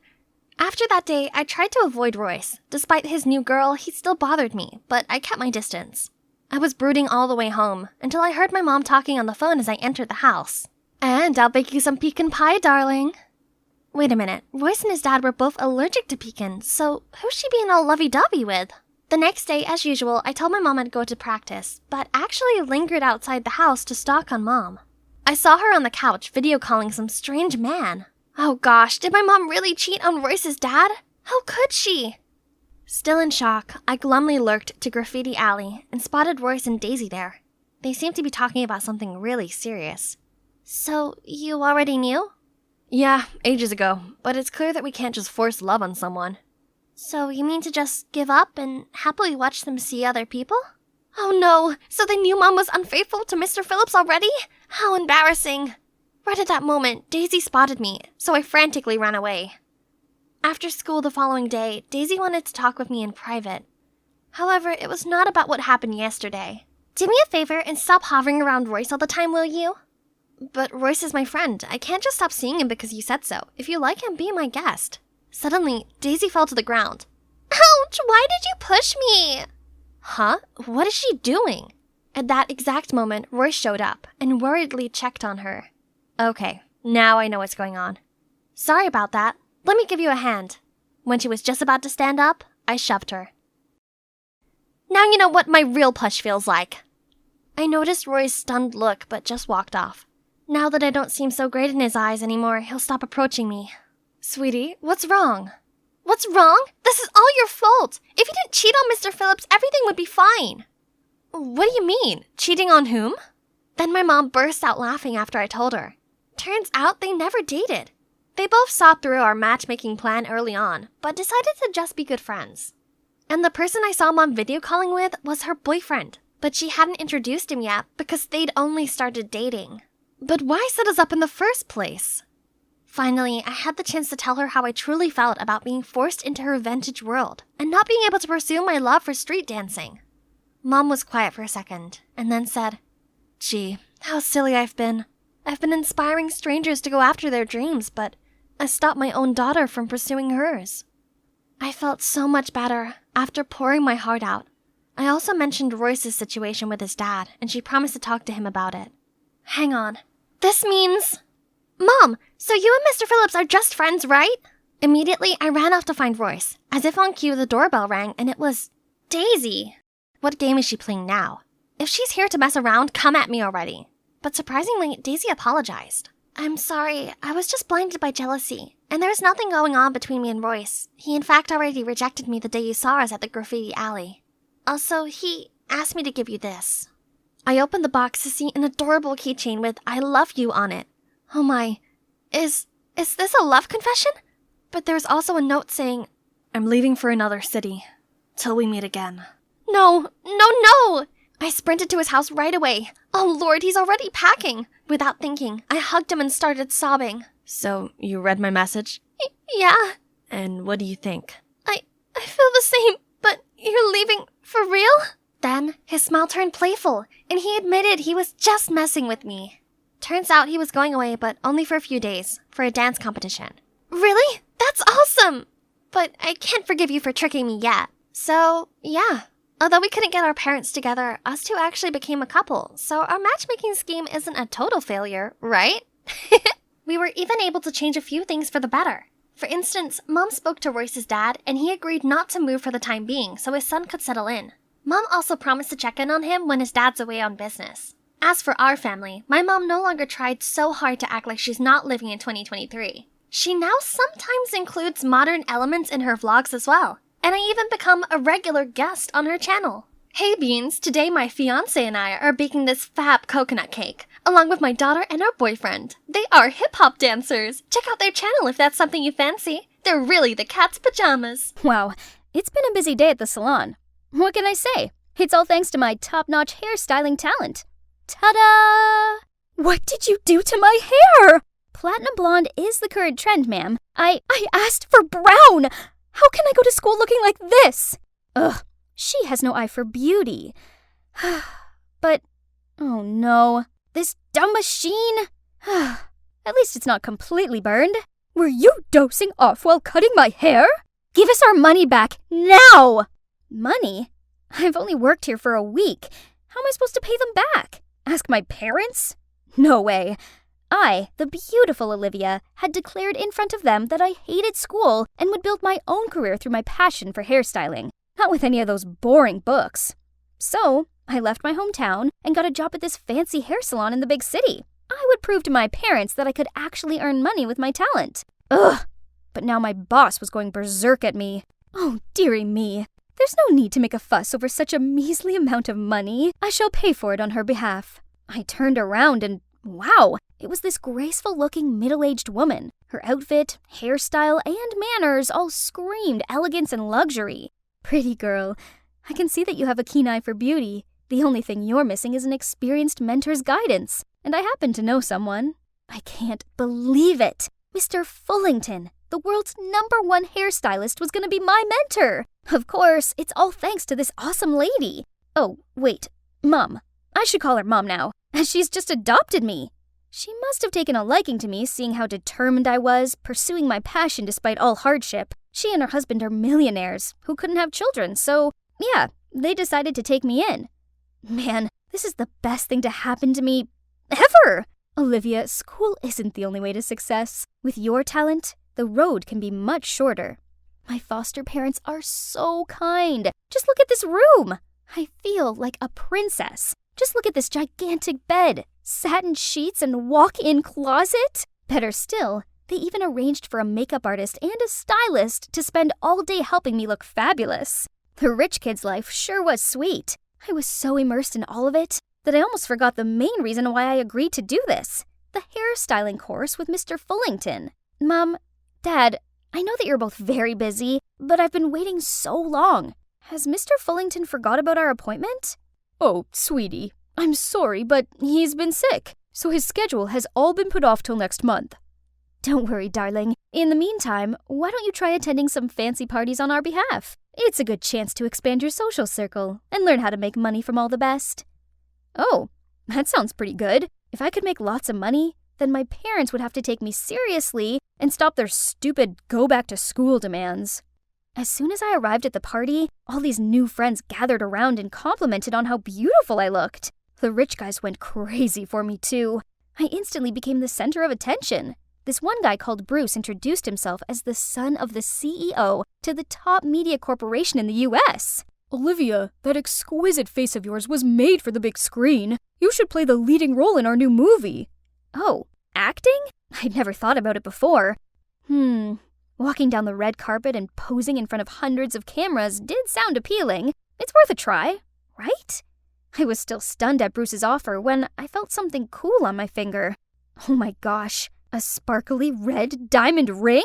After that day, I tried to avoid Royce. Despite his new girl, he still bothered me, but I kept my distance. I was brooding all the way home, until I heard my mom talking on the phone as I entered the house. And I'll bake you some pecan pie, darling. Wait a minute, Royce and his dad were both allergic to pecan, so who's she being all lovey-dovey with? The next day, as usual, I told my mom I'd go to practice, but actually lingered outside the house to stalk on Mom. I saw her on the couch video calling some strange man. Oh gosh, did my mom really cheat on Royce's dad? How could she? Still in shock, I glumly lurked to Graffiti Alley and spotted Royce and Daisy there. They seem to be talking about something really serious. So, you already knew? Yeah, ages ago, but it's clear that we can't just force love on someone. So, you mean to just give up and happily watch them see other people? Oh no, so they knew Mom was unfaithful to Mr. Phillips already? How embarrassing. Right at that moment, Daisy spotted me, so I frantically ran away. After school the following day, Daisy wanted to talk with me in private. However, it was not about what happened yesterday. Do me a favor and stop hovering around Royce all the time, will you? But Royce is my friend. I can't just stop seeing him because you said so. If you like him, be my guest. Suddenly, Daisy fell to the ground. Ouch! Why did you push me? Huh? What is she doing? At that exact moment, Royce showed up and worriedly checked on her. Okay, now I know what's going on. Sorry about that. Let me give you a hand. When she was just about to stand up, I shoved her. Now you know what my real push feels like. I noticed Roy's stunned look, but just walked off. Now that I don't seem so great in his eyes anymore, he'll stop approaching me. Sweetie, what's wrong? What's wrong? This is all your fault. If you didn't cheat on Mr. Phillips, everything would be fine. What do you mean? Cheating on whom? Then my mom burst out laughing after I told her. Turns out they never dated. They both saw through our matchmaking plan early on, but decided to just be good friends. And the person I saw Mom video calling with was her boyfriend, but she hadn't introduced him yet because they'd only started dating. But why set us up in the first place? Finally, I had the chance to tell her how I truly felt about being forced into her vintage world and not being able to pursue my love for street dancing. Mom was quiet for a second, and then said, Gee, how silly I've been. I've been inspiring strangers to go after their dreams, but I stopped my own daughter from pursuing hers. I felt so much better after pouring my heart out. I also mentioned Royce's situation with his dad, and she promised to talk to him about it. Hang on. This means... Mom, so you and Mr. Phillips are just friends, right? Immediately, I ran off to find Royce. As if on cue, the doorbell rang, and it was... Daisy! What game is she playing now? If she's here to mess around, come at me already. But surprisingly, Daisy apologized. I'm sorry, I was just blinded by jealousy. And there's nothing going on between me and Royce. He in fact already rejected me the day you saw us at the graffiti alley. Also, he asked me to give you this. I opened the box to see an adorable keychain with I love you on it. Oh my, is this a love confession? But there's also a note saying, I'm leaving for another city. Till we meet again. No, no, no! I sprinted to his house right away. Oh Lord, he's already packing. Without thinking, I hugged him and started sobbing. So, you read my message? Yeah. And what do you think? I feel the same, but you're leaving for real? Then, his smile turned playful, and he admitted he was just messing with me. Turns out he was going away, but only for a few days, for a dance competition. Really? That's awesome! But I can't forgive you for tricking me yet. So, yeah. Although we couldn't get our parents together, us two actually became a couple, so our matchmaking scheme isn't a total failure, right? We were even able to change a few things for the better. For instance, Mom spoke to Royce's dad, and he agreed not to move for the time being so his son could settle in. Mom also promised to check in on him when his dad's away on business. As for our family, my mom no longer tried so hard to act like she's not living in 2023. She now sometimes includes modern elements in her vlogs as well. And I even become a regular guest on her channel. Hey Beans, today my fiancé and I are baking this fab coconut cake, along with my daughter and our boyfriend. They are hip-hop dancers. Check out their channel if that's something you fancy. They're really the cat's pajamas. Wow, it's been a busy day at the salon. What can I say? It's all thanks to my top-notch hairstyling talent. Ta-da! What did you do to my hair? Platinum blonde is the current trend, ma'am. I asked for brown! How can I go to school looking like this? Ugh, she has no eye for beauty. But, oh no, this dumb machine. At least it's not completely burned. Were you dosing off while cutting my hair? Give us our money back, now! Money? I've only worked here for a week. How am I supposed to pay them back? Ask my parents? No way. I, the beautiful Olivia, had declared in front of them that I hated school and would build my own career through my passion for hairstyling, not with any of those boring books. So, I left my hometown and got a job at this fancy hair salon in the big city. I would prove to my parents that I could actually earn money with my talent. Ugh! But now my boss was going berserk at me. Oh, dearie me. There's no need to make a fuss over such a measly amount of money. I shall pay for it on her behalf. I turned around and wow, it was this graceful-looking middle-aged woman. Her outfit, hairstyle, and manners all screamed elegance and luxury. Pretty girl, I can see that you have a keen eye for beauty. The only thing you're missing is an experienced mentor's guidance. And I happen to know someone. I can't believe it. Mr. Fullington, the world's #1 hairstylist, was going to be my mentor. Of course, it's all thanks to this awesome lady. Oh, wait, Mom. I should call her Mom now, as she's just adopted me. She must have taken a liking to me, seeing how determined I was, pursuing my passion despite all hardship. She and her husband are millionaires who couldn't have children, so yeah, they decided to take me in. Man, this is the best thing to happen to me ever! Olivia, school isn't the only way to success. With your talent, the road can be much shorter. My foster parents are so kind. Just look at this room. I feel like a princess. Just look at this gigantic bed, satin sheets, and walk-in closet. Better still, they even arranged for a makeup artist and a stylist to spend all day helping me look fabulous. The rich kid's life sure was sweet. I was so immersed in all of it that I almost forgot the main reason why I agreed to do this. The hairstyling course with Mr. Fullington. Mom, Dad, I know that you're both very busy, but I've been waiting so long. Has Mr. Fullington forgot about our appointment? Oh, sweetie, I'm sorry, but he's been sick, so his schedule has all been put off till next month. Don't worry, darling. In the meantime, why don't you try attending some fancy parties on our behalf? It's a good chance to expand your social circle and learn how to make money from all the best. Oh, that sounds pretty good. If I could make lots of money, then my parents would have to take me seriously and stop their stupid go-back-to-school demands. As soon as I arrived at the party, all these new friends gathered around and complimented on how beautiful I looked. The rich guys went crazy for me, too. I instantly became the center of attention. This one guy called Bruce introduced himself as the son of the CEO to the top media corporation in the U.S. Olivia, that exquisite face of yours was made for the big screen. You should play the leading role in our new movie. Oh, acting? I'd never thought about it before. Walking down the red carpet and posing in front of hundreds of cameras did sound appealing. It's worth a try, right? I was still stunned at Bruce's offer when I felt something cool on my finger. Oh my gosh, a sparkly red diamond ring?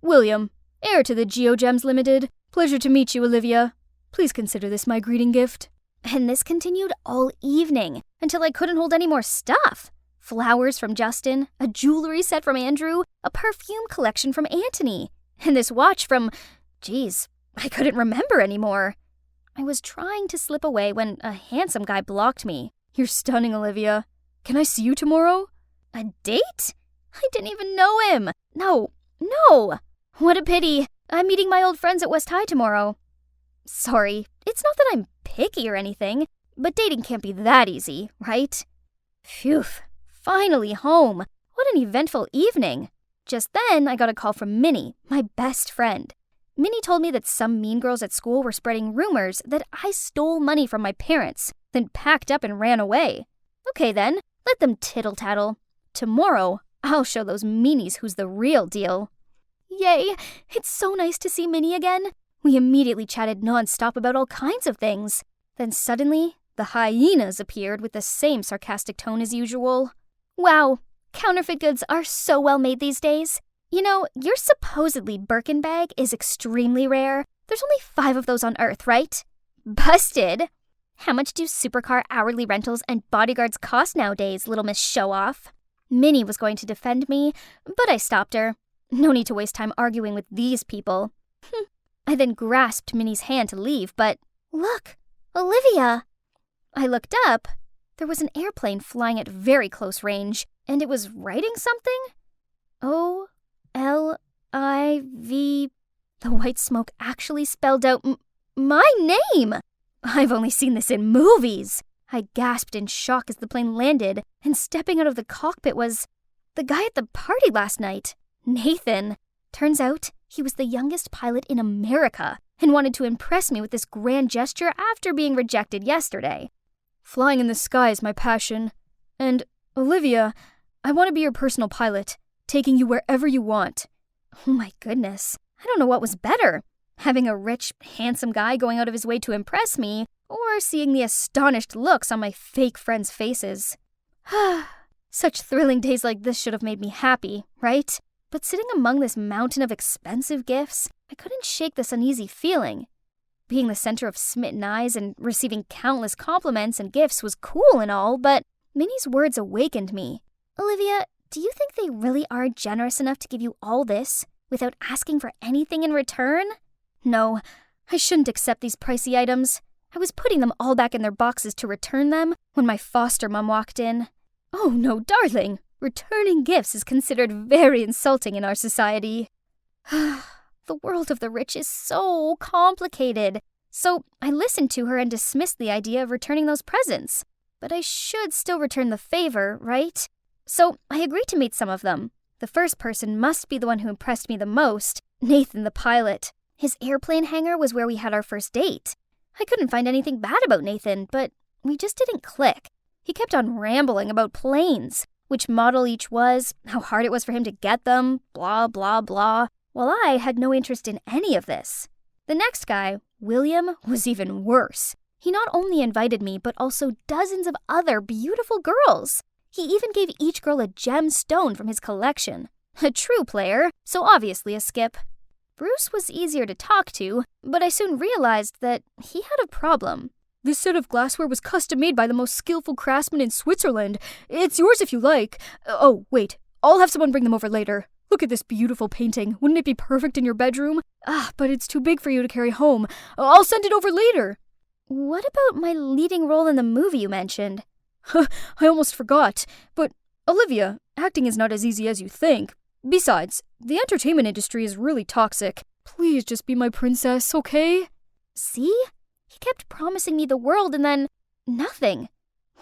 William, heir to the GeoGems Limited. Pleasure to meet you, Olivia. Please consider this my greeting gift. And this continued all evening, until I couldn't hold any more stuff. Flowers from Justin, a jewelry set from Andrew, a perfume collection from Anthony, and this watch from... Geez, I couldn't remember anymore. I was trying to slip away when a handsome guy blocked me. You're stunning, Olivia. Can I see you tomorrow? A date? I didn't even know him. No. What a pity. I'm meeting my old friends at West High tomorrow. Sorry, it's not that I'm picky or anything, but dating can't be that easy, right? Phew, finally home. What an eventful evening. Just then, I got a call from Minnie, my best friend. Minnie told me that some mean girls at school were spreading rumors that I stole money from my parents, then packed up and ran away. Okay then, let them tittle-tattle. Tomorrow, I'll show those meanies who's the real deal. Yay, it's so nice to see Minnie again. We immediately chatted nonstop about all kinds of things. Then suddenly, the hyenas appeared with the same sarcastic tone as usual. Wow, counterfeit goods are so well made these days. You know, your supposedly Birkin bag is extremely rare. There's only 5 of those on Earth, right? Busted! How much do supercar hourly rentals and bodyguards cost nowadays, little Miss Show-Off? Minnie was going to defend me, but I stopped her. No need to waste time arguing with these people. I then grasped Minnie's hand to leave, but look, Olivia! I looked up. There was an airplane flying at very close range, and it was writing something. O-L-I-V... The white smoke actually spelled out my name! I've only seen this in movies. I gasped in shock as the plane landed, and stepping out of the cockpit was the guy at the party last night, Nathan. Turns out he was the youngest pilot in America and wanted to impress me with this grand gesture after being rejected yesterday. Flying in the sky is my passion. And, Olivia, I want to be your personal pilot, taking you wherever you want. Oh my goodness, I don't know what was better. Having a rich, handsome guy going out of his way to impress me, or seeing the astonished looks on my fake friends' faces. Such thrilling days like this should have made me happy, right? But sitting among this mountain of expensive gifts, I couldn't shake this uneasy feeling. Being the center of smitten eyes and receiving countless compliments and gifts was cool and all, but Minnie's words awakened me. Olivia, do you think they really are generous enough to give you all this without asking for anything in return? No, I shouldn't accept these pricey items. I was putting them all back in their boxes to return them when my foster mom walked in. Oh no, darling! Returning gifts is considered very insulting in our society. The world of the rich is so complicated. So I listened to her and dismissed the idea of returning those presents. But I should still return the favor, right? So I agreed to meet some of them. The first person must be the one who impressed me the most, Nathan the pilot. His airplane hangar was where we had our first date. I couldn't find anything bad about Nathan, but we just didn't click. He kept on rambling about planes, which model each was, how hard it was for him to get them, blah, blah, blah, while I had no interest in any of this. The next guy, William, was even worse. He not only invited me, but also dozens of other beautiful girls. He even gave each girl a gemstone from his collection. A true player, so obviously a skip. Bruce was easier to talk to, but I soon realized that he had a problem. This set of glassware was custom-made by the most skillful craftsman in Switzerland. It's yours if you like. Oh, wait. I'll have someone bring them over later. Look at this beautiful painting. Wouldn't it be perfect in your bedroom? But it's too big for you to carry home. I'll send it over later. What about my leading role in the movie you mentioned? I almost forgot. But, Olivia, acting is not as easy as you think. Besides, the entertainment industry is really toxic. Please just be my princess, okay? See? He kept promising me the world and then nothing.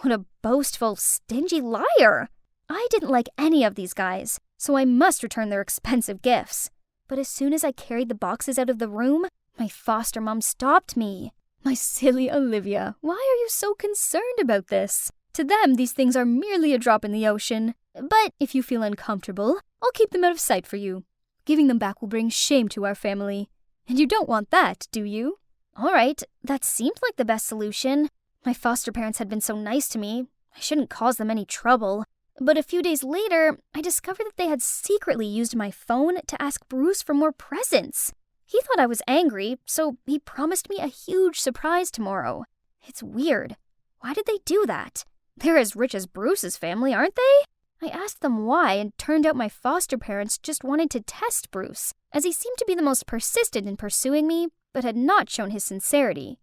What a boastful, stingy liar. I didn't like any of these guys, so I must return their expensive gifts. But as soon as I carried the boxes out of the room, my foster mom stopped me. My silly Olivia, why are you so concerned about this? To them, these things are merely a drop in the ocean. But if you feel uncomfortable, I'll keep them out of sight for you. Giving them back will bring shame to our family. And you don't want that, do you? All right, that seemed like the best solution. My foster parents had been so nice to me. I shouldn't cause them any trouble. But a few days later, I discovered that they had secretly used my phone to ask Bruce for more presents. He thought I was angry, so he promised me a huge surprise tomorrow. It's weird. Why did they do that? They're as rich as Bruce's family, aren't they? I asked them why, and turned out my foster parents just wanted to test Bruce, as he seemed to be the most persistent in pursuing me, but had not shown his sincerity.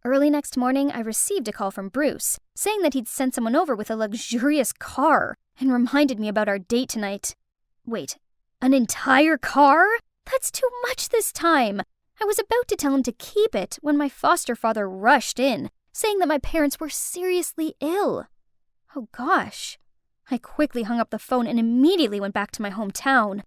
Early next morning, I received a call from Bruce, saying that he'd sent someone over with a luxurious car, and reminded me about our date tonight. Wait, an entire car? That's too much this time. I was about to tell him to keep it when my foster father rushed in, saying that my parents were seriously ill. Oh gosh. I quickly hung up the phone and immediately went back to my hometown.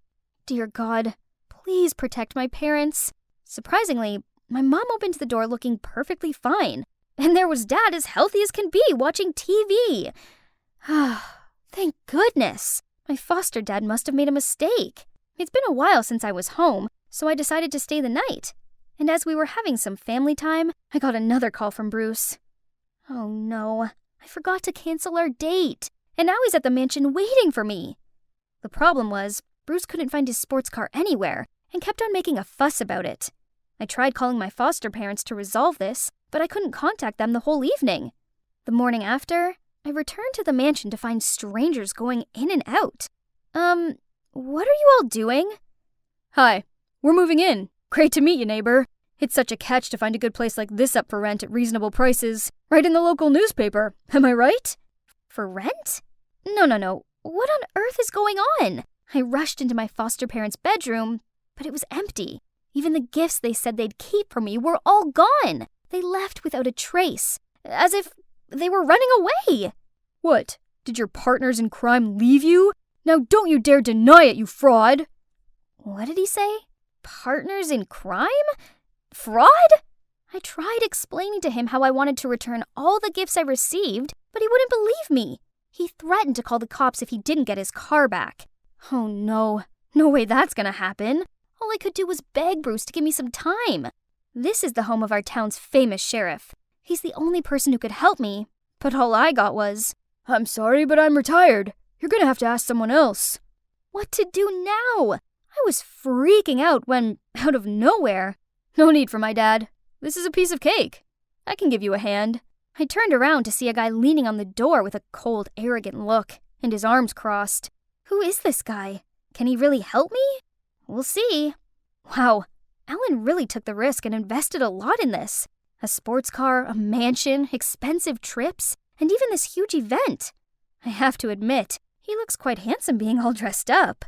Dear God, please protect my parents. Surprisingly, my mom opened the door looking perfectly fine, and there was Dad as healthy as can be watching TV. Thank goodness. My foster dad must have made a mistake. It's been a while since I was home, so I decided to stay the night. And as we were having some family time, I got another call from Bruce. Oh no, I forgot to cancel our date, and now he's at the mansion waiting for me. The problem was, Bruce couldn't find his sports car anywhere, and kept on making a fuss about it. I tried calling my foster parents to resolve this, but I couldn't contact them the whole evening. The morning after, I returned to the mansion to find strangers going in and out. What are you all doing? Hi, we're moving in. Great to meet you, neighbor. It's such a catch to find a good place like this up for rent at reasonable prices, right in the local newspaper. Am I right? For rent? No. What on earth is going on? I rushed into my foster parents' bedroom, but it was empty. Even the gifts they said they'd keep for me were all gone. They left without a trace, as if they were running away. What? Did your partners in crime leave you? Now don't you dare deny it, you fraud! What did he say? Partners in crime? Fraud? I tried explaining to him how I wanted to return all the gifts I received, but he wouldn't believe me. He threatened to call the cops if he didn't get his car back. Oh no. No way that's gonna happen. All I could do was beg Bruce to give me some time. This is the home of our town's famous sheriff. He's the only person who could help me, but all I got was, "I'm sorry, but I'm retired. You're gonna have to ask someone else." What to do now? I was freaking out when, out of nowhere, "No need for my dad. This is a piece of cake. I can give you a hand." I turned around to see a guy leaning on the door with a cold, arrogant look, and his arms crossed. Who is this guy? Can he really help me? We'll see. Wow, Alan really took the risk and invested a lot in this. A sports car, a mansion, expensive trips, and even this huge event. I have to admit, he looks quite handsome being all dressed up.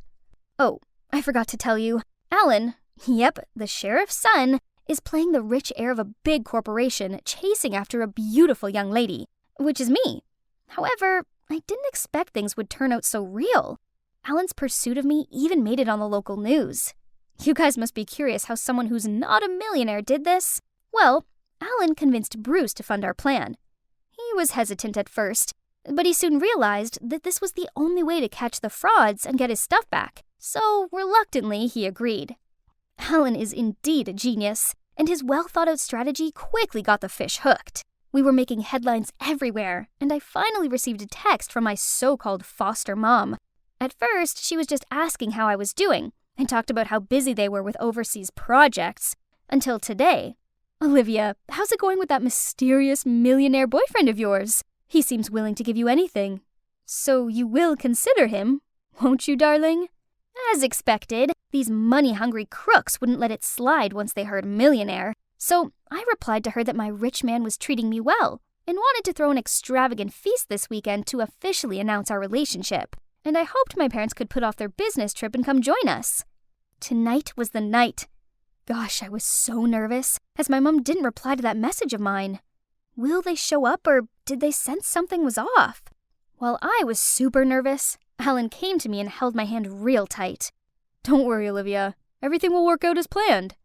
Oh, I forgot to tell you, Alan, yep, the sheriff's son, is playing the rich heir of a big corporation chasing after a beautiful young lady, which is me. However, I didn't expect things would turn out so real. Alan's pursuit of me even made it on the local news. You guys must be curious how someone who's not a millionaire did this. Well, Alan convinced Bruce to fund our plan. He was hesitant at first, but he soon realized that this was the only way to catch the frauds and get his stuff back, so reluctantly he agreed. Alan is indeed a genius, and his well-thought-out strategy quickly got the fish hooked. We were making headlines everywhere, and I finally received a text from my so-called foster mom. At first, she was just asking how I was doing, and talked about how busy they were with overseas projects. Until today. "Olivia, how's it going with that mysterious millionaire boyfriend of yours? He seems willing to give you anything. So you will consider him, won't you, darling?" As expected, these money-hungry crooks wouldn't let it slide once they heard millionaire. So I replied to her that my rich man was treating me well and wanted to throw an extravagant feast this weekend to officially announce our relationship. And I hoped my parents could put off their business trip and come join us. Tonight was the night. Gosh, I was so nervous, as my mom didn't reply to that message of mine. Will they show up, or did they sense something was off? While I was super nervous, Alan came to me and held my hand real tight. "Don't worry, Olivia. Everything will work out as planned."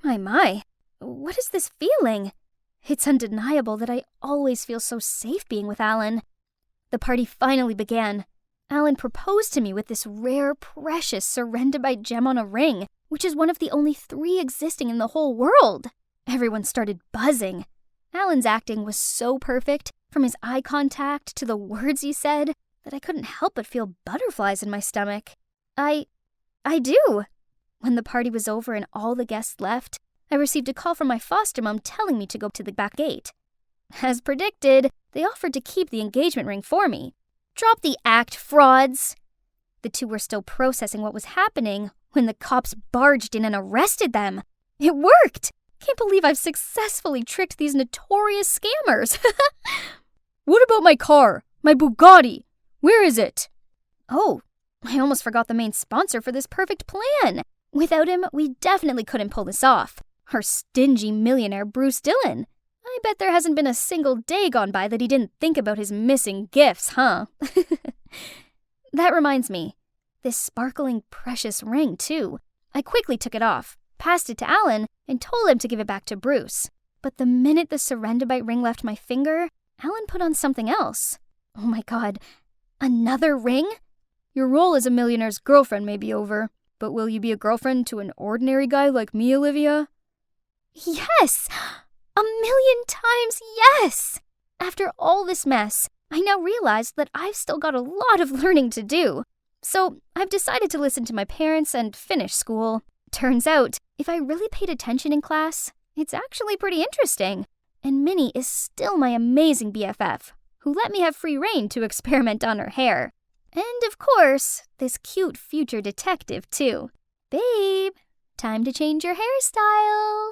My, what is this feeling? It's undeniable that I always feel so safe being with Alan. The party finally began. Alan proposed to me with this rare, precious Serendipite gem on a ring, which is one of the only 3 existing in the whole world. Everyone started buzzing. Alan's acting was so perfect, from his eye contact to the words he said, that I couldn't help but feel butterflies in my stomach. I do. When the party was over and all the guests left, I received a call from my foster mom telling me to go to the back gate. As predicted, they offered to keep the engagement ring for me. Drop the act, frauds! The 2 were still processing what was happening when the cops barged in and arrested them. It worked! Can't believe I've successfully tricked these notorious scammers. "What about my car? My Bugatti? Where is it?" Oh, I almost forgot the main sponsor for this perfect plan. Without him, we definitely couldn't pull this off. Our stingy millionaire Bruce Dillon. I bet there hasn't been a single day gone by that he didn't think about his missing gifts, huh? That reminds me. This sparkling, precious ring, too. I quickly took it off, passed it to Alan, and told him to give it back to Bruce. But the minute the Serendipite ring left my finger, Alan put on something else. Oh my god, another ring? "Your role as a millionaire's girlfriend may be over, but will you be a girlfriend to an ordinary guy like me, Olivia?" Yes! 1,000,000 times yes! After all this mess, I now realize that I've still got a lot of learning to do. So I've decided to listen to my parents and finish school. Turns out, if I really paid attention in class, it's actually pretty interesting. And Minnie is still my amazing BFF, who let me have free rein to experiment on her hair. And of course, this cute future detective too. Babe, time to change your hairstyle.